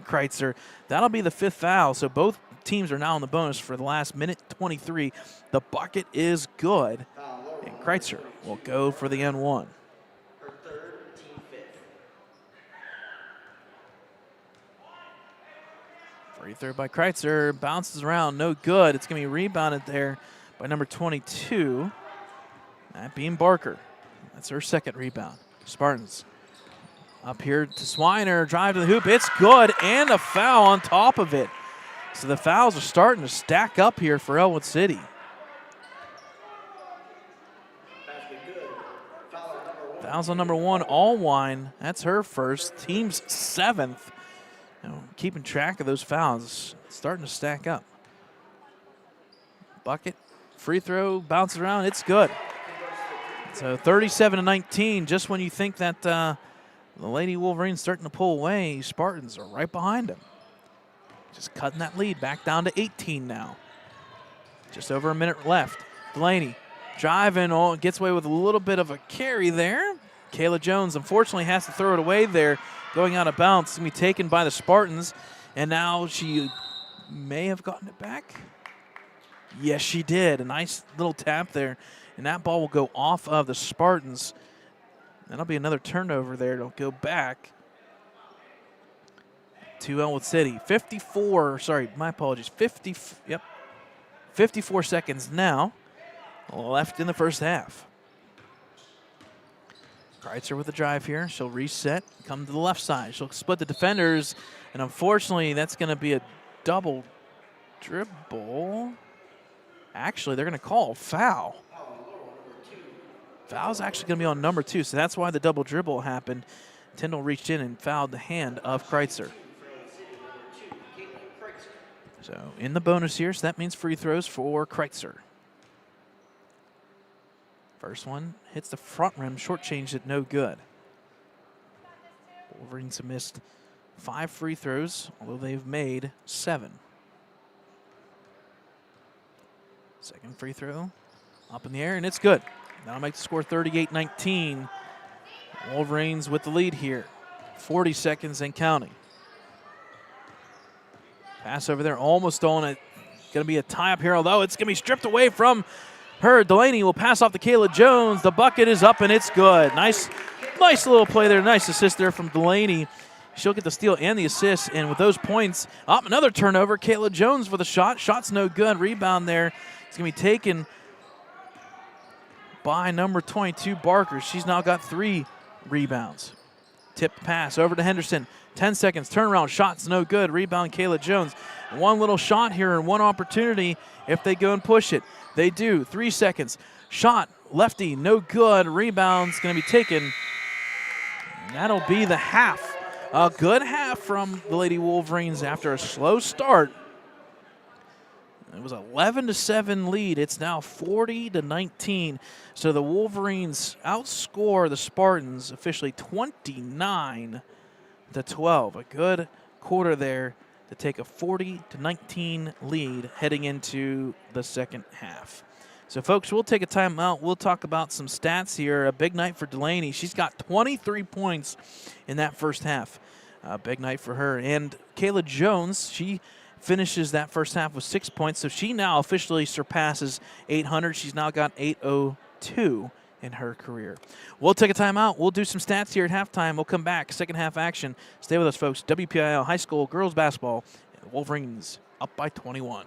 Kreitzer. That'll be the 5th foul, so both teams are now in the bonus for the last minute 23. The bucket is good, and Kreitzer will go for the N1. Free throw by Kreitzer, bounces around, no good. It's going to be rebounded there by number 22, that being Barker. That's her second rebound. Spartans up here to Swiner, drive to the hoop. It's good, and a foul on top of it. So the fouls are starting to stack up here for Ellwood City. Fouls on number 1, Allwine. That's her first, team's 7th. Keeping track of those fouls, starting to stack up. Bucket, free throw, bounces around, it's good. So 37-19, just when you think that the Lady Wolverines starting to pull away, Spartans are right behind them. Just cutting that lead back down to 18 now. Just over a minute left. Delaney driving, gets away with a little bit of a carry there. Kayla Jones unfortunately has to throw it away there, going out of bounds. It's going to be taken by the Spartans, and now she may have gotten it back. Yes, she did. A nice little tap there, and that ball will go off of the Spartans. That'll be another turnover there. It'll go back to Ellwood City. 54 seconds now left in the first half. Kreitzer with the drive here. She'll reset, come to the left side. She'll split the defenders, and unfortunately, that's going to be a double dribble. Actually, they're going to call a foul. Foul's actually going to be on number 2, so that's why the double dribble happened. Tyndall reached in and fouled the hand of Kreitzer. So in the bonus here, so that means free throws for Kreitzer. First one hits the front rim, shortchanged it, no good. Wolverines have missed 5 free throws, although they've made 7. Second free throw, up in the air, and it's good. That'll make the score 38-19. Wolverines with the lead here. 40 seconds and counting. Pass over there, almost stolen it. Going to be a tie up here, although it's going to be stripped away from her. Delaney will pass off to Kayla Jones. The bucket is up, and it's good. Nice little play there. Nice assist there from Delaney. She'll get the steal and the assist, and with those points, up another turnover. Kayla Jones for the shot. Shot's no good. Rebound there. It's going to be taken by number 22, Barker. She's now got 3 rebounds. Tip pass over to Henderson. 10 seconds. Turnaround. Shot's no good. Rebound, Kayla Jones. One little shot here and one opportunity if they go and push it. They do. 3 seconds. Shot. Lefty. No good. Rebound's going to be taken. And that'll be the half. A good half from the Lady Wolverines after a slow start. It was 11-7 lead. It's now 40-19. So the Wolverines outscore the Spartans officially 29-12. A good quarter there to take a 40-19 lead heading into the second half. So, folks, we'll take a timeout. We'll talk about some stats here. A big night for Delaney. She's got 23 points in that first half. A big night for her. And Kayla Jones, she finishes that first half with 6 points, so she now officially surpasses 800. She's now got 802 in her career. We'll take a timeout. We'll do some stats here at halftime. We'll come back. Second half action. Stay with us, folks. WPIL High School girls basketball. The Wolverines up by 21.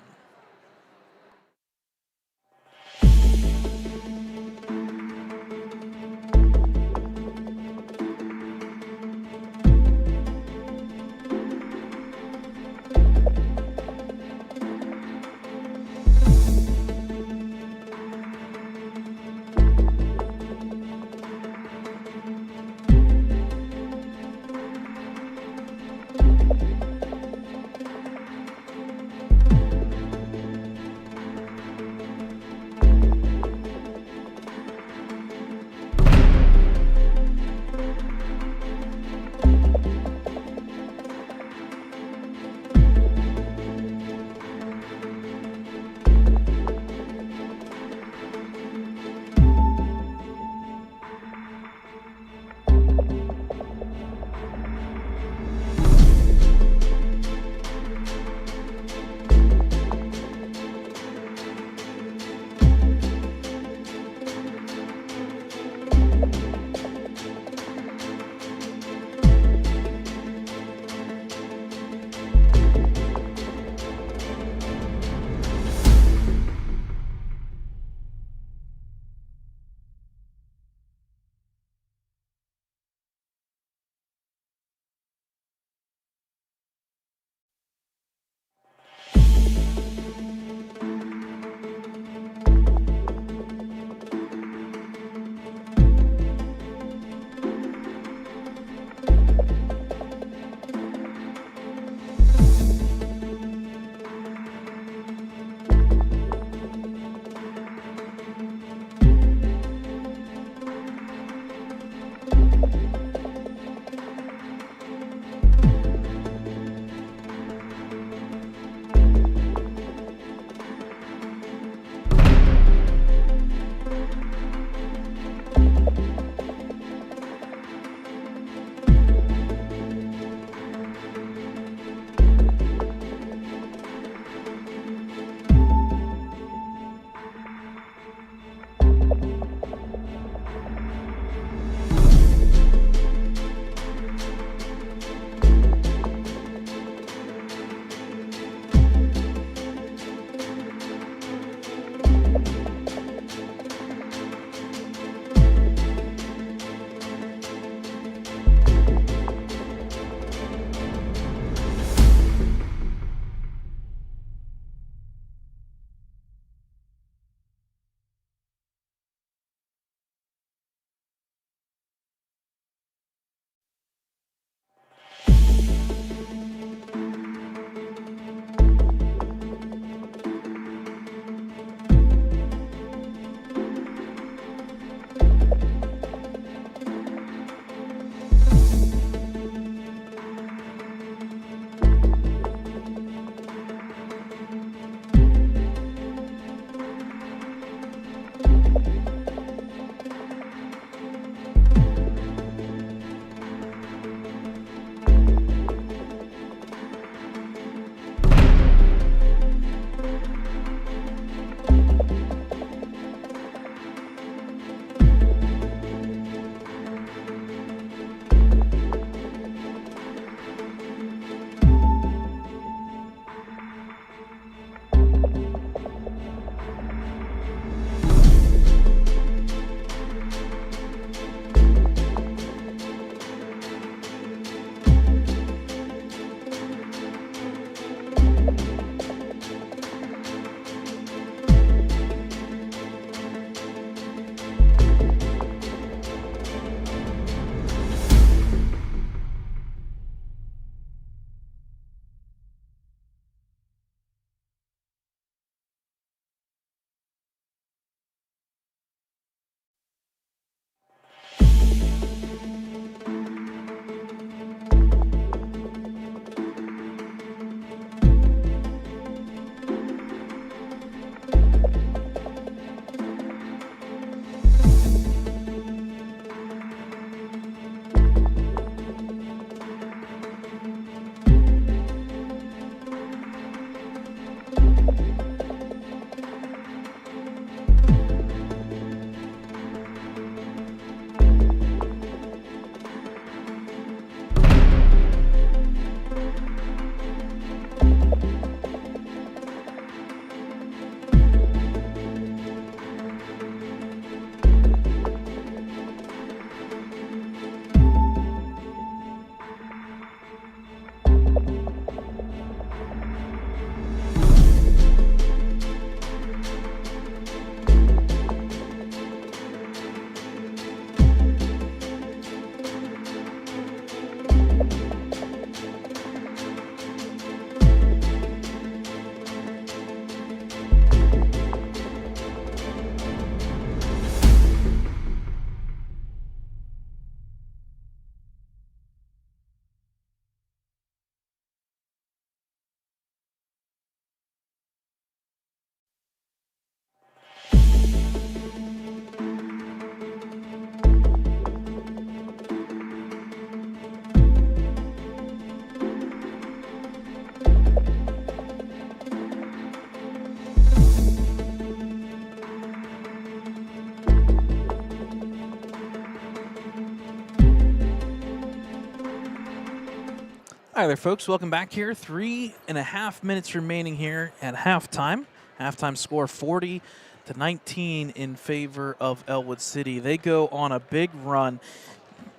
Hi there, folks. Welcome back here. 3.5 minutes remaining here at halftime. Halftime score 40-19 in favor of Ellwood City. They go on a big run.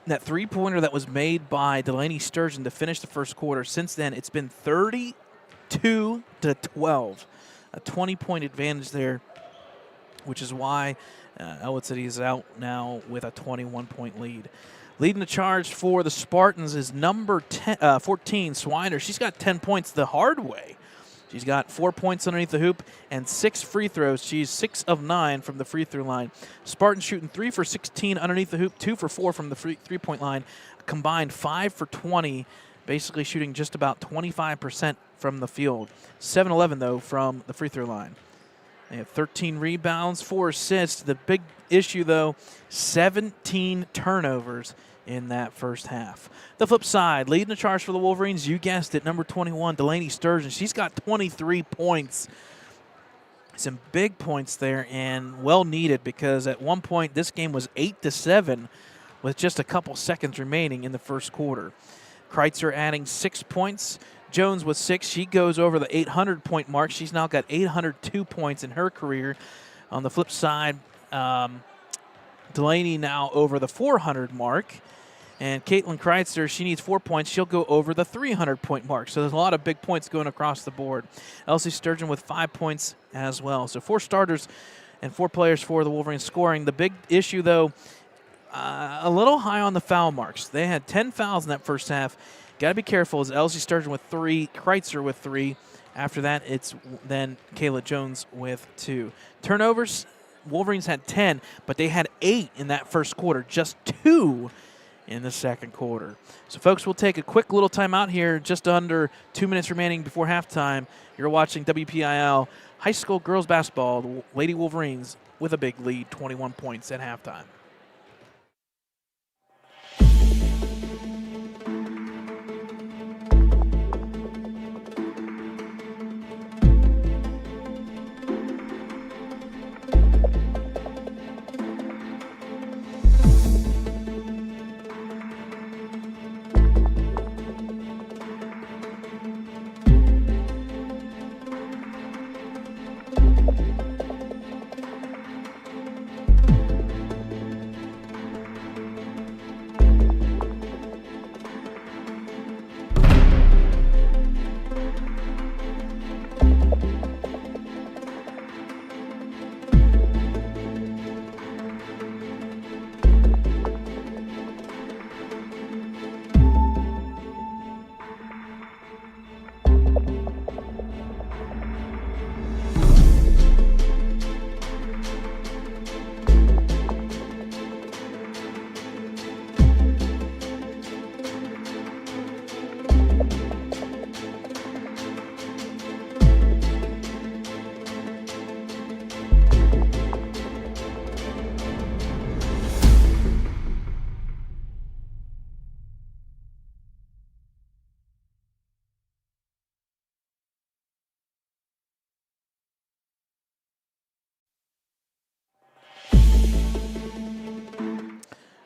That three-pointer that was made by Delaney Sturgeon to finish the first quarter, since then it's been 32-12. A 20-point advantage there, which is why Ellwood City is out now with a 21-point lead. Leading the charge for the Spartans is number 14, Swiner. She's got 10 points the hard way. She's got 4 points underneath the hoop and 6 free throws. She's 6 of 9 from the free throw line. Spartans shooting 3 for 16 underneath the hoop, 2 for 4 from the three-point line. Combined 5 for 20, basically shooting just about 25% from the field. 7-11, though, from the free throw line. They have 13 rebounds, 4 assists. The big issue, though, 17 turnovers in that first half. The flip side, leading the charge for the Wolverines, you guessed it, number 21, Delaney Sturgeon. She's got 23 points. Some big points there and well needed, because at one point this game was 8-7 with just a couple seconds remaining in the first quarter. Kreitzer adding 6 points. Jones with 6. She goes over the 800-point mark. She's now got 802 points in her career. On the flip side, Delaney now over the 400 mark. And Caitlin Kreitzer, she needs 4 points. She'll go over the 300-point mark. So there's a lot of big points going across the board. Elsie Sturgeon with 5 points as well. So 4 starters and 4 players for the Wolverines scoring. The big issue, though, a little high on the foul marks. They had 10 fouls in that first half. Got to be careful. As Elsie Sturgeon with 3, Kreitzer with 3. After that, it's then Kayla Jones with 2. Turnovers, Wolverines had 10, but they had 8 in that first quarter. Just 2 in the second quarter. So, folks, we'll take a quick little timeout here. Just under 2 minutes remaining before halftime. You're watching WPIL High School Girls Basketball. The Lady Wolverines with a big lead, 21 points at halftime.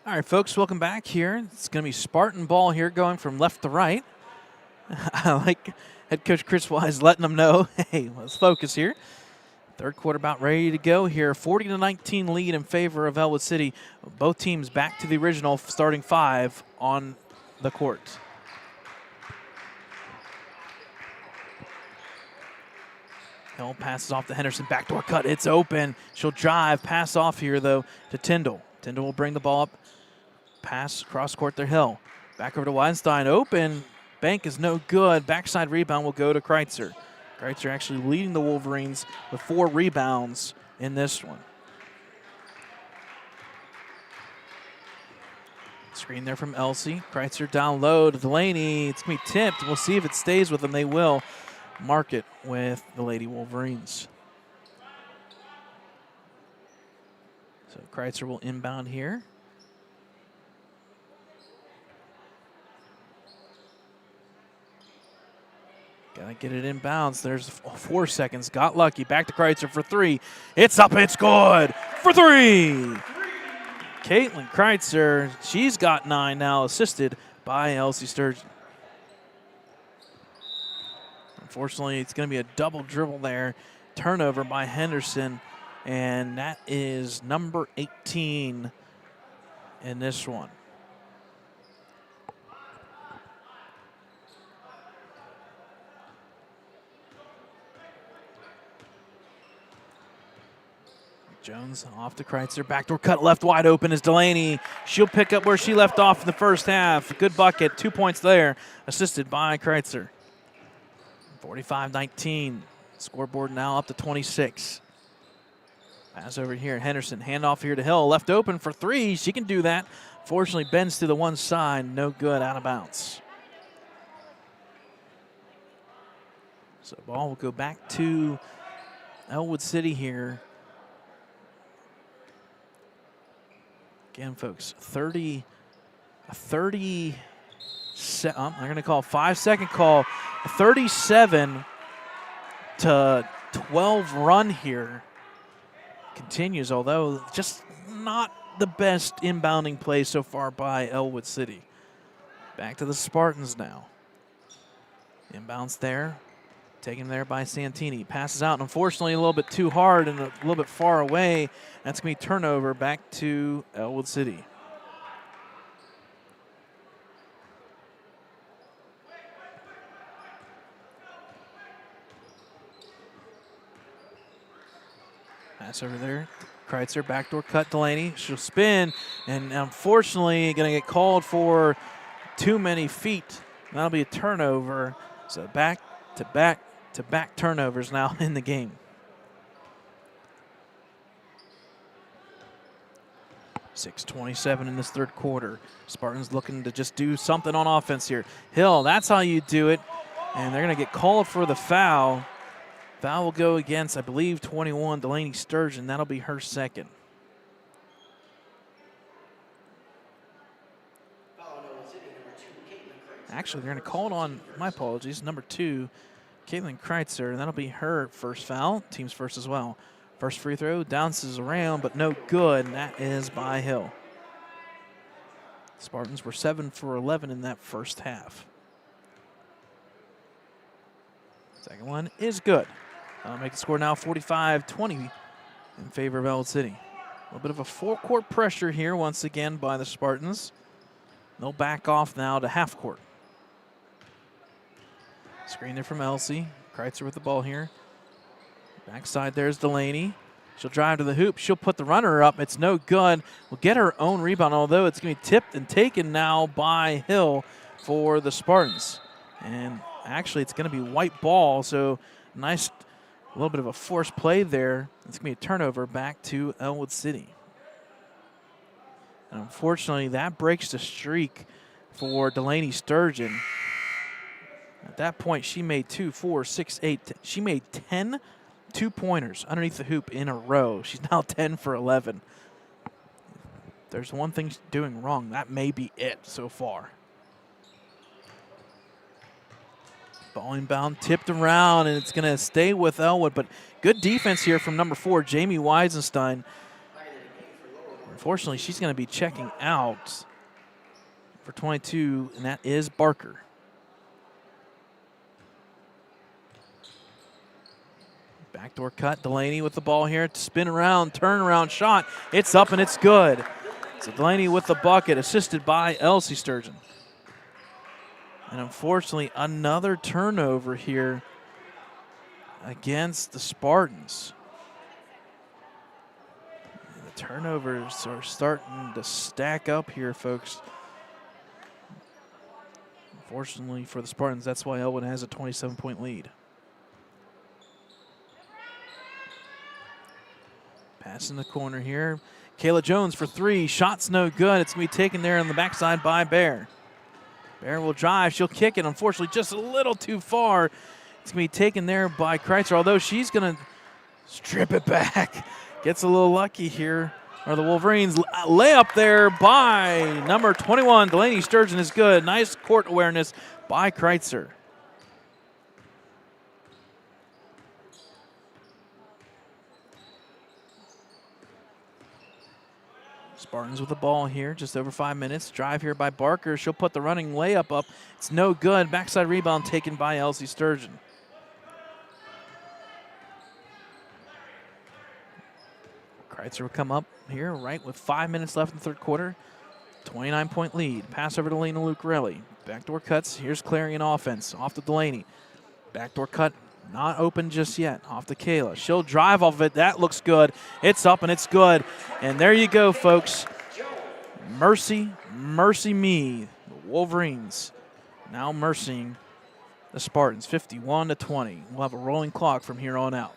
All right, folks, welcome back here. It's going to be Spartan ball here, going from left to right. I like head coach Chris Wise letting them know, hey, let's focus here. Third quarter about ready to go here. 40-19 lead in favor of Ellwood City. Both teams back to the original starting 5 on the court. Hill passes off to Henderson. Backdoor cut. It's open. She'll drive. Pass off here, though, to Tyndall. Tyndall will bring the ball up. Pass cross court to Hill. Back over to Weinstein. Open. Bank is no good. Backside rebound will go to Kreitzer. Kreitzer actually leading the Wolverines with 4 rebounds in this one. Screen there from Elsie. Kreitzer down low to Delaney. It's going to be tipped. We'll see if it stays with them. They will mark it with the Lady Wolverines. So Kreitzer will inbound here. Gotta get it inbounds. There's 4 seconds. Got lucky. Back to Kreitzer for 3. It's up. It's good for 3. Caitlin Kreitzer, she's got 9 now, assisted by Elsie Sturgeon. Unfortunately, it's going to be a double dribble there. Turnover by Henderson, and that is number 18 in this one. Jones off to Kreitzer. Backdoor cut left wide open is Delaney. She'll pick up where she left off in the first half. Good bucket. 2 points there, assisted by Kreitzer. 45-19. Scoreboard now up to 26. Pass over here. Henderson. Handoff here to Hill. Left open for three. She can do that. Fortunately, bends to the one side. No good. Out of bounds. So ball will go back to Ellwood City here. Again, folks, they're going to call a 5-second call. A 37-12 run here continues, although just not the best inbounding play so far by Ellwood City. Back to the Spartans now. Inbounds there. Taken there by Santini. Passes out, and unfortunately a little bit too hard and a little bit far away. That's going to be turnover back to Ellwood City. Pass over there. Kreitzer, backdoor cut Delaney. She'll spin, and unfortunately going to get called for too many feet. That'll be a turnover. So back to back turnovers now in the game. 6:27 in this third quarter. Spartans looking to just do something on offense here. Hill, that's how you do it. And they're going to get called for the foul. Foul will go against, I believe, 21, Delaney Sturgeon. That'll be her second. Actually, they're going to call it on, my apologies, number 2, Caitlin Kreitzer, and that'll be her first foul, team's first as well. First free throw, bounces around, but no good, and that is by Hill. Spartans were 7 for 11 in that first half. Second one is good. That'll make the score now 45-20 in favor of Ellwood City. A little bit of a full-court pressure here once again by the Spartans. They'll back off now to half court. Screen there from Elsie. Kreitzer with the ball here. Backside there's Delaney. She'll drive to the hoop. She'll put the runner up. It's no good. Will get her own rebound, although it's going to be tipped and taken now by Hill for the Spartans. And actually, it's going to be white ball, so nice little bit of a forced play there. It's going to be a turnover back to Ellwood City. And unfortunately, that breaks the streak for Delaney Sturgeon. At that point, she made 2, 4, 6, 8. She made 10 two-pointers underneath the hoop in a row. She's now 10 for 11. There's one thing she's doing wrong. That may be it so far. Ball inbound, tipped around, and it's going to stay with Ellwood. But good defense here from number 4, Jamie Weisenstein. Unfortunately, she's going to be checking out for 22, and that is Barker. Backdoor cut, Delaney with the ball here. Spin around, turn around shot. It's up and it's good. So Delaney with the bucket, assisted by Elsie Sturgeon. And unfortunately, another turnover here against the Spartans. And the turnovers are starting to stack up here, folks. Unfortunately for the Spartans, that's why Ellwood has a 27-point lead. Pass in the corner here. Kayla Jones for 3. Shot's no good. It's going to be taken there on the backside by Bear. Bear will drive. She'll kick it. Unfortunately, just a little too far. It's going to be taken there by Kreitzer, although she's going to strip it back. Gets a little lucky here. Or the Wolverines layup there by number 21. Delaney Sturgeon is good. Nice court awareness by Kreitzer. Spartans with the ball here, just over 5 minutes. Drive here by Barker. She'll put the running layup up. It's no good. Backside rebound taken by Elsie Sturgeon. Kreitzer will come up here right with 5 minutes left in the third quarter. 29-point lead. Pass over to Lena Lucarelli. Backdoor cuts. Here's Clarion offense. Off to Delaney. Backdoor cut. Not open just yet. Off to Kayla. She'll drive off of it. That looks good. It's up and it's good. And there you go, folks. Mercy, mercy me. The Wolverines now mercying the Spartans. 51-20. We'll have a rolling clock from here on out.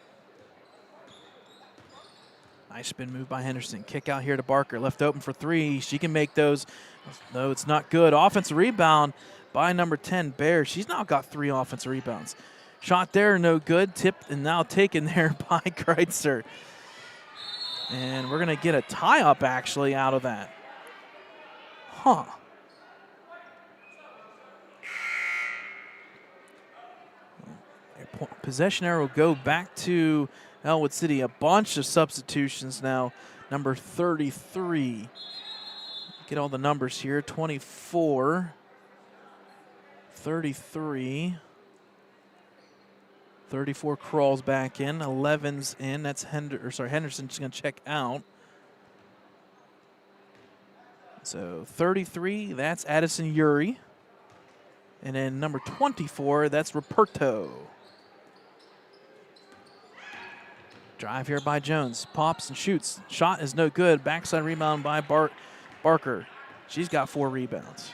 Nice spin move by Henderson. Kick out here to Barker. Left open for three. She can make those. No, it's not good. Offensive rebound by number 10, Bear. She's now got 3 offensive rebounds. Shot there, no good. Tipped and now taken there by Kreitzer. And we're going to get a tie-up, actually, out of that. Huh. Possession arrow will go back to Ellwood City. A bunch of substitutions now. Number 33. Get all the numbers here. 24. 33. 34 crawls back in. 11's in. That's Henderson's going to check out. So 33, that's Addison Uri. And then number 24, that's Ruperto. Drive here by Jones. Pops and shoots. Shot is no good. Backside rebound by Barker. She's got 4 rebounds.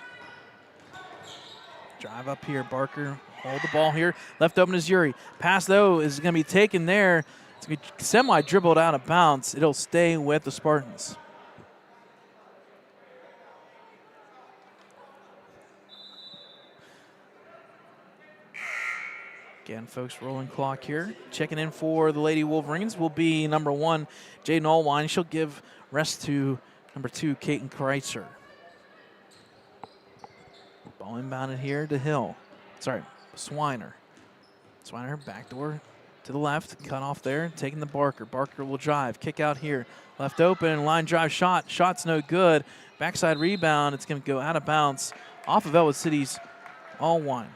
Drive up here, Barker. Hold the ball here. Left open is Uri. Pass, though, is going to be taken there. It's going to be semi-dribbled out of bounds. It'll stay with the Spartans. Again, folks, rolling clock here. Checking in for the Lady Wolverines will be number 1, Jaden Allwine. She'll give rest to number 2, Kaiten Kreitzer. Ball inbounded here to Hill. Sorry, Swiner. Swiner backdoor to the left. Cut off there. Taking the Barker. Barker will drive. Kick out here. Left open. Line drive shot. Shot's no good. Backside rebound. It's going to go out of bounds off of Ellwood City's Allwine.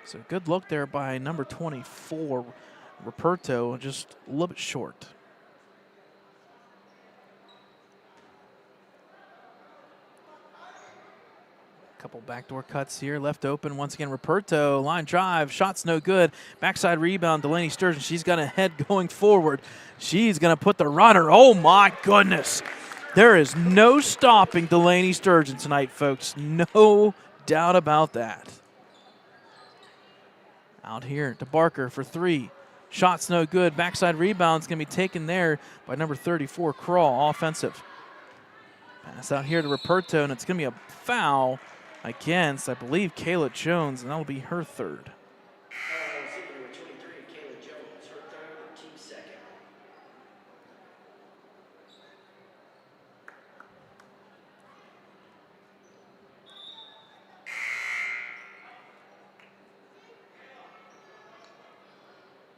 So good look there by number 24, Ruperto, just a little bit short. Couple backdoor cuts here, left open. Once again, Ruperto, line drive, shot's no good. Backside rebound, Delaney Sturgeon. She's got a head going forward. She's going to put the runner. Oh, my goodness. There is no stopping Delaney Sturgeon tonight, folks. No doubt about that. Out here to Barker for 3. Shot's no good. Backside rebound's going to be taken there by number 34, Crawl, offensive. Pass out here to Ruperto, and it's going to be a foul against, I believe, Kayla Jones, and that'll be her 3rd.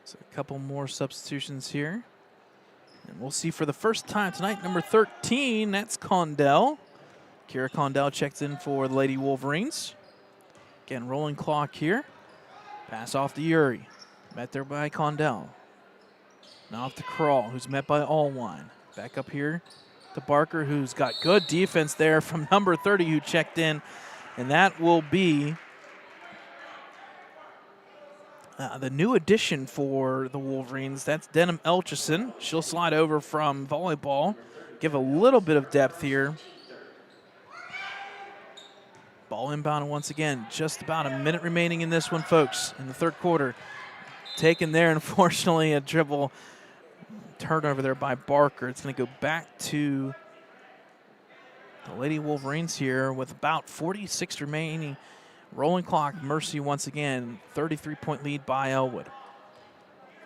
So a couple more substitutions here. And we'll see for the first time tonight, number 13, that's Condell. Kira Condell checks in for the Lady Wolverines. Again, rolling clock here. Pass off to Uri. Met there by Condell. Now off to Crawl, who's met by Allwine. Back up here to Barker, who's got good defense there from number 30, who checked in. And that will be the new addition for the Wolverines. That's Denham Elchison. She'll slide over from volleyball. Give a little bit of depth here. Ball inbound once again. Just about a minute remaining in this one, folks, in the third quarter. Taken there, unfortunately, a dribble turnover there by Barker. It's going to go back to the Lady Wolverines here with about 46 remaining. Rolling clock, Mercy once again. 33-point lead by Ellwood.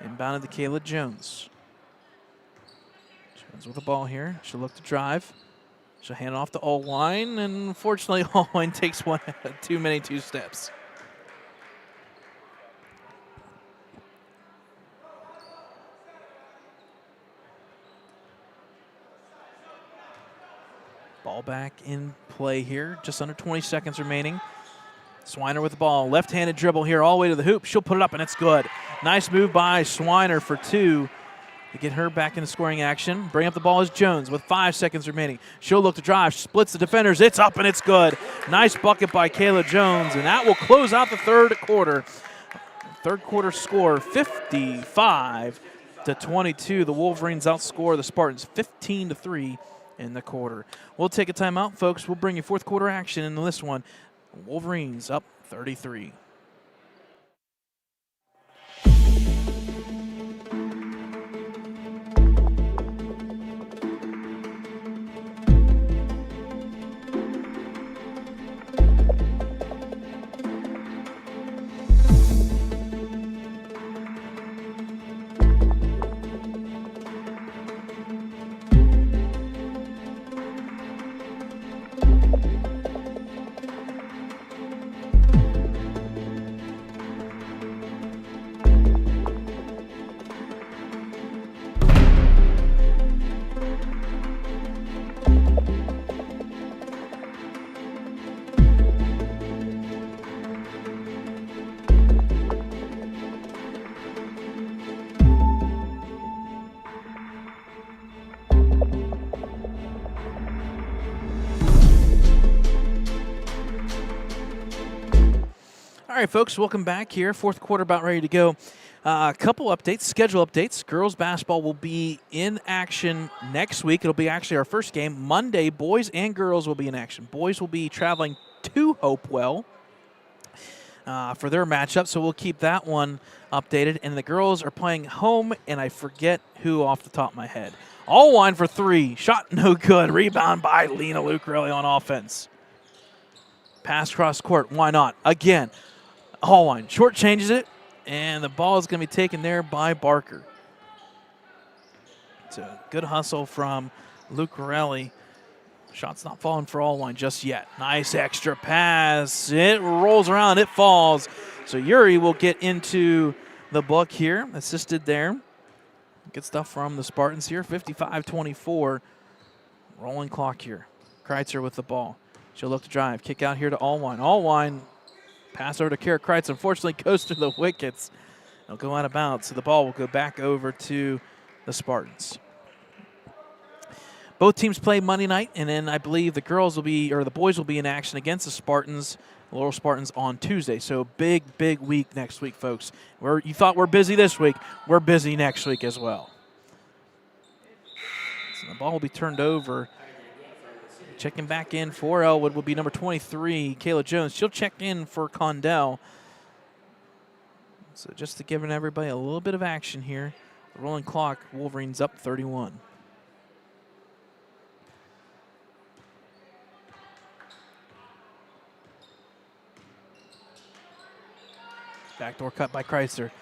Inbounded to Kayla Jones. Jones with the ball here. She'll look to drive. She'll hand it off to Allwine, and unfortunately, Allwine takes one too many 2 steps. Ball back in play here. Just under 20 seconds remaining. Swiner with the ball. Left-handed dribble here all the way to the hoop. She'll put it up, and it's good. Nice move by Swiner for 2. to get her back into scoring action. Bring up the ball is Jones with 5 seconds remaining. She'll look to drive, splits the defenders. It's up and it's good. Nice bucket by Kayla Jones, and that will close out the third quarter. Third quarter score, 55-22. The Wolverines outscore the Spartans 15-3 in the quarter. We'll take a timeout, folks. We'll bring you fourth quarter action in this one. Wolverines up 33. All right, folks, welcome back here. Fourth quarter about ready to go. A couple updates, schedule updates. Girls basketball will be in action next week. It'll be actually our first game. Monday, boys and girls will be in action. Boys will be traveling to Hopewell for their matchup, so we'll keep that one updated. And the girls are playing home, and I forget who off the top of my head. Allwine for three. Shot no good. Rebound by Lena Lucarelli on offense. Pass cross court. Why not? Again. Allwine short changes it, and the ball is going to be taken there by Barker. It's a good hustle from Lucarelli. Shot's not falling for Allwine just yet. Nice extra pass. It rolls around. It falls. So Yuri will get into the book here. Assisted there. Good stuff from the Spartans here. 55-24. Rolling clock here. Kreitzer with the ball. She'll look to drive. Kick out here to Allwine. Allwine. Pass over to Kara Kreitz. Unfortunately, goes to the wickets. It'll go out of bounds, so the ball will go back over to the Spartans. Both teams play Monday night, and then I believe the boys will be in action against the Spartans, Laurel Spartans, on Tuesday. So big week next week, folks. You thought we're busy this week. We're busy next week as well. So the ball will be turned over. Checking back in for Ellwood will be number 23, Kayla Jones. She'll check in for Condell. So just to give everybody a little bit of action here. The rolling clock, Wolverines up 31. Backdoor cut by Kreitzer.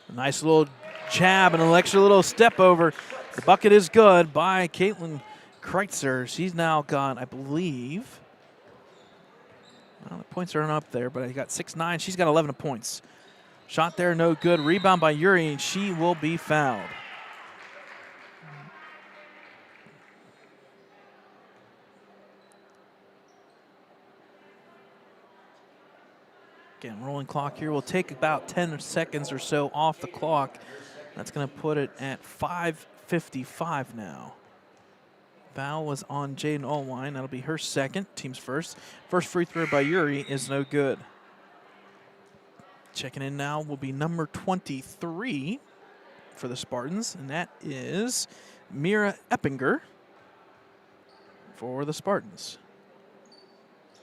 A nice little jab and an extra little step over. The bucket is good by Caitlin Kreitzer. She's now got, I believe, well, the points aren't up there, but I got 6'9". She's got 11 points. Shot there, no good. Rebound by Yuri, and she will be fouled. Again, rolling clock here. We'll take about 10 seconds or so off the clock. That's going to put it at 5:55 now. Foul was on Jaden Allwine. That'll be her second, team's first. First free throw by Yuri is no good. Checking in now will be number 23 for the Spartans, and that is Mira Eppinger for the Spartans.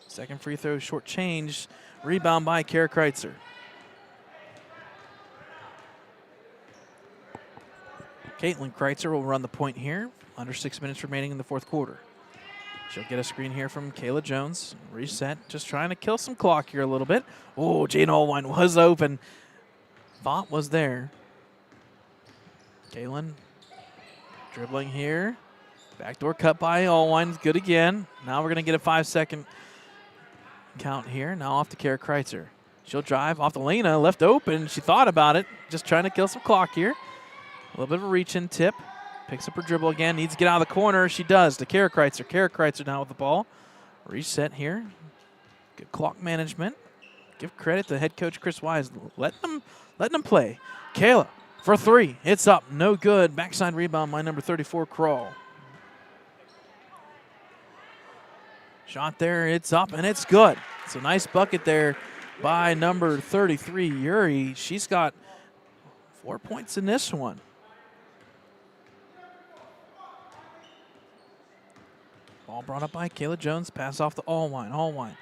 Second free throw, short change. Rebound by Kara Kreitzer. Caitlin Kreitzer will run the point here. Under 6 minutes remaining in the fourth quarter. She'll get a screen here from Kayla Jones. Reset, just trying to kill some clock here a little bit. Oh, Jane Allwine was open. Thought was there. Kaylin dribbling here. Backdoor cut by Allwine, good again. Now we're going to get a 5-second count here. Now off to Kara Kreitzer. She'll drive off the Lena, left open. She thought about it, just trying to kill some clock here. A little bit of a reach-in tip. Picks up her dribble again, needs to get out of the corner. She does to Kara Kreitzer. Kara Kreitzer now with the ball. Reset here. Good clock management. Give credit to head coach Chris Wise. Letting them play. Kayla for 3. It's up, no good. Backside rebound by number 34, Crawl. Shot there, it's up, and it's good. It's a nice bucket there by number 33, Yuri. She's got 4 points in this one. Ball brought up by Kayla Jones. Pass off to Allwine. Allwine.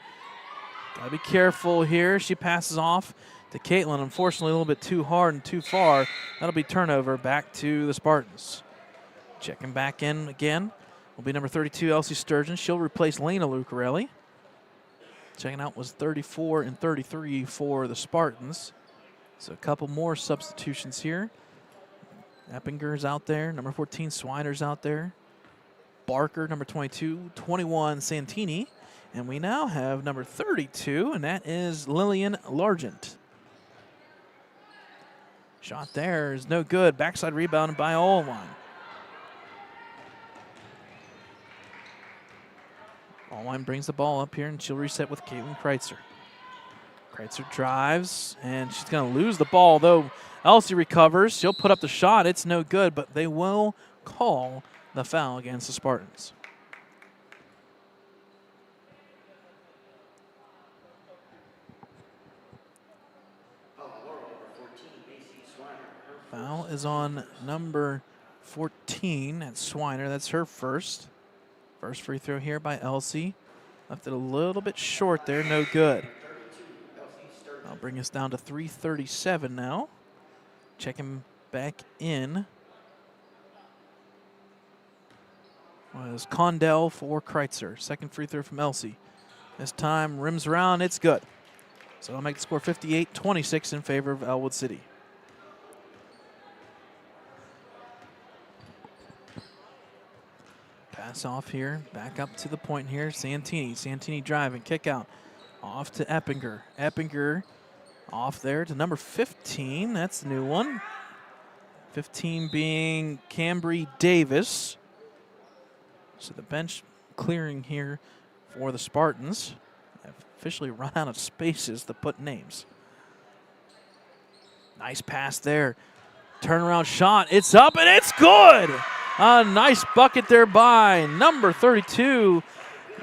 Gotta be careful here. She passes off to Caitlin. Unfortunately, a little bit too hard and too far. That'll be turnover back to the Spartans. Checking back in again will be number 32, Elsie Sturgeon. She'll replace Lena Lucarelli. Checking out was 34 and 33 for the Spartans. So a couple more substitutions here. Eppinger's out there. Number 14, Swiner's out there. Barker, number 22, 21, Santini. And we now have number 32, and that is Lillian Largent. Shot there is no good. Backside rebound by Allwine. Allwine brings the ball up here, and she'll reset with Caitlin Kreitzer. Kreitzer drives, and she's going to lose the ball, though Elsie recovers. She'll put up the shot. It's no good, but they will call the foul against the Spartans. Foul is on number 14. That's Swiner. That's her first. First free throw here by Elsie. Left it a little bit short there. No good. I'll bring us down to 3:37 now. Checking back in was Condell for Kreitzer. Second free throw from Elsie. This time rims around. It's good. So I'll make the score 58-26 in favor of Ellwood City. Pass off here, back up to the point here. Santini driving, kick out. Off to Eppinger. Eppinger off there to number 15. That's the new one. 15 being Cambry Davis. So the bench clearing here for the Spartans. I've officially run out of spaces to put names. Nice pass there. Turnaround shot. It's up and it's good. A nice bucket there by number 32.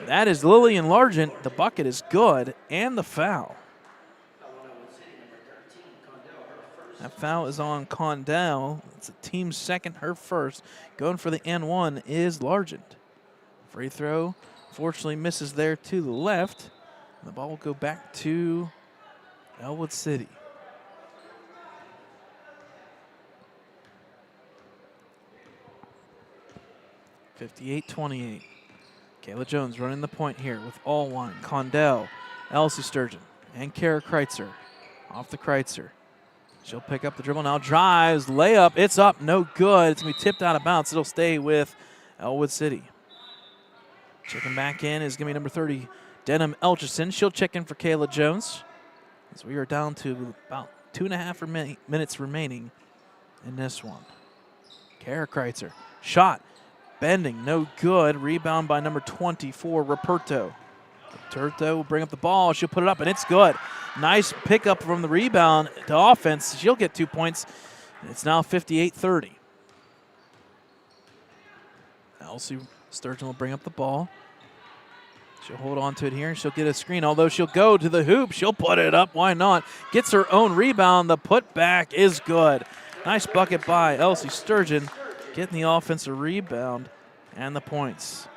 That is Lillian Largent. The bucket is good, and the foul. That foul is on Condell. It's a team's second, her first. Going for the N1 is Largent. Free throw, fortunately misses there to the left. The ball will go back to Ellwood City. 58-28. Kayla Jones running the point here with Allwine, Condell, Elsie Sturgeon, and Kara Kreitzer. Off the Kreitzer. She'll pick up the dribble now, drives, layup, it's up, no good. It's going to be tipped out of bounds. It'll stay with Ellwood City. Checking back in is going to be number 30, Denham Elchison. She'll check in for Kayla Jones. As we are down to about 2.5 minutes remaining in this one. Kara Kreitzer, shot. Bending, no good. Rebound by number 24, Ruperto. Ruperto will bring up the ball. She'll put it up, and it's good. Nice pickup from the rebound to offense. She'll get 2 points. It's now 58-30. Elsie Sturgeon will bring up the ball. She'll hold on to it here, and she'll get a screen. Although she'll go to the hoop, she'll put it up. Why not? Gets her own rebound. The putback is good. Nice bucket by Elsie Sturgeon. Getting the offensive rebound and the points.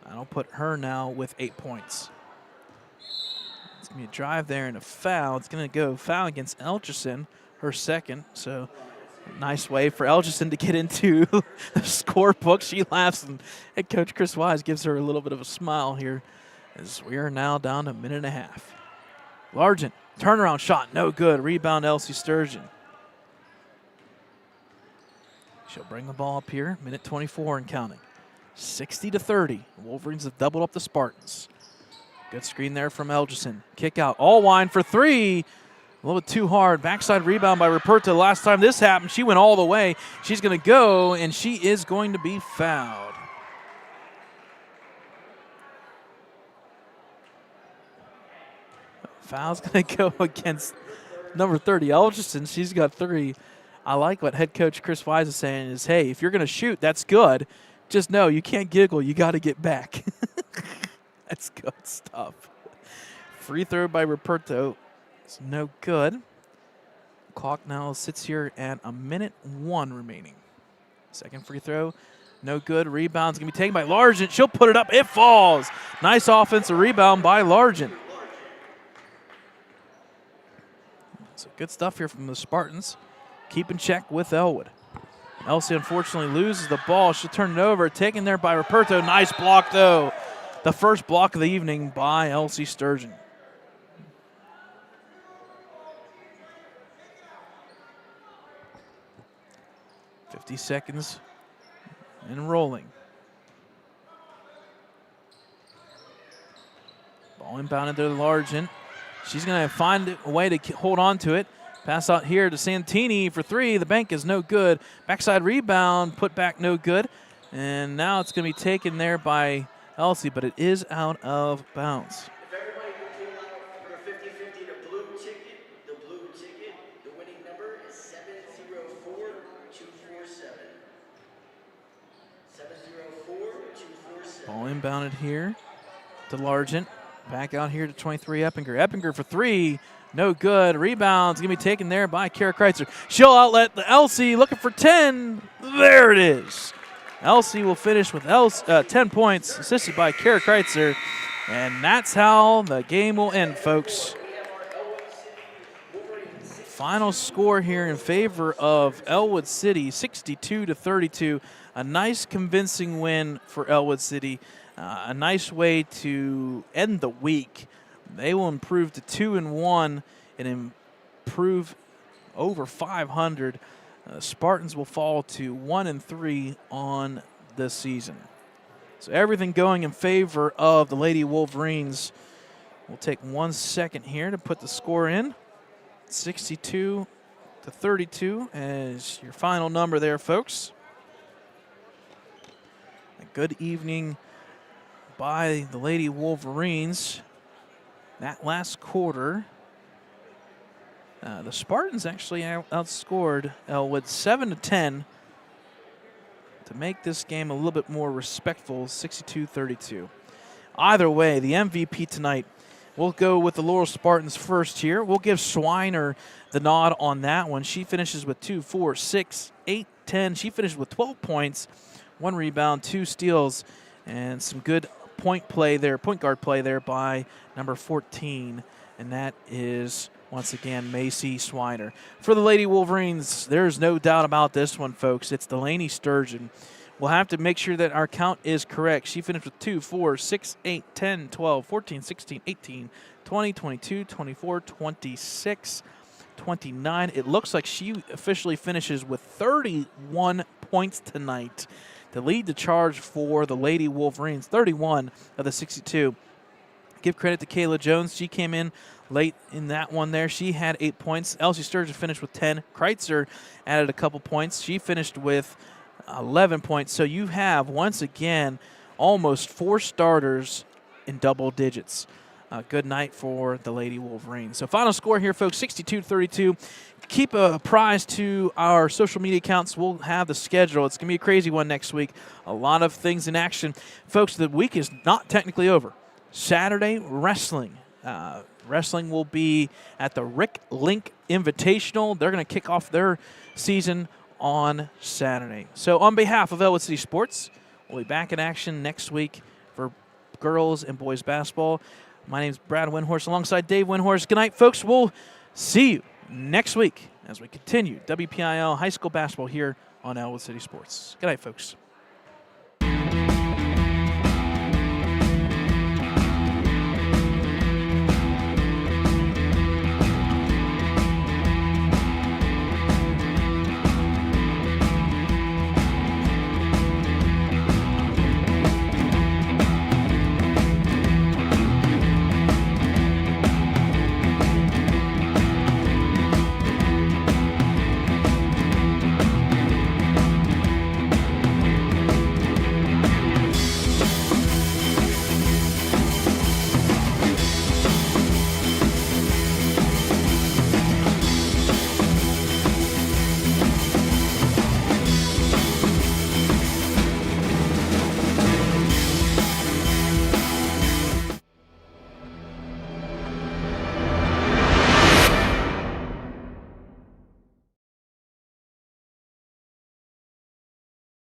That'll put her now with 8 points. It's going to be a drive there and a foul. It's going to go foul against Elchison, her second. So nice way for Elchison to get into the scorebook. She laughs, and head coach Chris Wise gives her a little bit of a smile here as we are now down to a minute and a half. Largent, turnaround shot, no good. Rebound Elsie Sturgeon. She'll bring the ball up here, minute 24 and counting. 60-30. Wolverines have doubled up the Spartans. Good screen there from Elgison. Kick out, Allwine for 3. A little bit too hard. Backside rebound by Ruperto. Last time this happened, she went all the way. She's going to go, and she is going to be fouled. Foul's going to go against number 30, Elgerson. She's got 3. I like what head coach Chris Wise is saying is, hey, if you're going to shoot, that's good. Just know you can't giggle. You got to get back. That's good stuff. Free throw by Ruperto. It's no good. Clock now sits here at 1:01 remaining. Second free throw, no good. Rebound's going to be taken by Largent. She'll put it up. It falls. Nice offensive rebound by Largent. So good stuff here from the Spartans. Keep in check with Ellwood. Elsie unfortunately loses the ball. She'll turn it over. Taken there by Ruperto. Nice block, though. The first block of the evening by Elsie Sturgeon. .50 seconds and rolling. Ball inbounded to Largent. She's going to find a way to hold on to it. Pass out here to Santini for 3. The bank is no good. Backside rebound, put back no good. And now it's going to be taken there by Elsie, but it is out of bounds. If everybody would pull out for 50-50 the blue ticket, the winning number is 704247. 704247. Ball inbounded here to Largent. Back out here to 23 Eppinger. Eppinger for 3. No good. Rebound's going to be taken there by Kara Kreitzer. She'll outlet the Elsie looking for 10. There it is. Elsie will finish with 10 points, assisted by Kara Kreitzer. And that's how the game will end, folks. Final score here in favor of Ellwood City, 62-32. A nice convincing win for Ellwood City. A nice way to end the week. They will improve to 2-1 and improve over 500. Spartans will fall to 1-3 on the season. So everything going in favor of the Lady Wolverines. We'll take 1 second here to put the score in. 62-32 as your final number there, folks. A good evening by the Lady Wolverines. That last quarter, the Spartans actually outscored Ellwood 7-10 to make this game a little bit more respectful, 62-32. Either way, the MVP tonight, we'll go with the Laurel Spartans first here. We'll give Schweiner the nod on that one. She finishes with 2, 4, 6, 8, 10. She finished with 12 points, 1 rebound, 2 steals, and some good point guard play there by number 14, and that is once again Macy Schweiner. For the Lady Wolverines, there's no doubt about this one, folks. It's Delaney Sturgeon. We'll have to make sure that our count is correct. She finished with 2, 4, 6, 8, 10, 12, 14, 16, 18, 20, 22, 24, 26, 29. It looks like she officially finishes with 31 points tonight to lead the charge for the Lady Wolverines, 31 of the 62. Give credit to Kayla Jones. She came in late in that one there. She had 8 points. Elsie Sturgeon finished with 10. Kreitzer added a couple points. She finished with 11 points. So you have, once again, almost 4 starters in double digits. Good night for the Lady Wolverines. So final score here, folks, 62-32. Keep apprised to our social media accounts. We'll have the schedule. It's going to be a crazy one next week. A lot of things in action. Folks, the week is not technically over. Saturday, wrestling. Wrestling will be at the Rick Link Invitational. They're going to kick off their season on Saturday. So on behalf of Ellwood City Sports, we'll be back in action next week for girls and boys basketball. My name is Brad Windhorst alongside Dave Windhorst. Good night, folks. We'll see you next week as we continue WPIL high school basketball here on Ellwood City Sports. Good night, folks.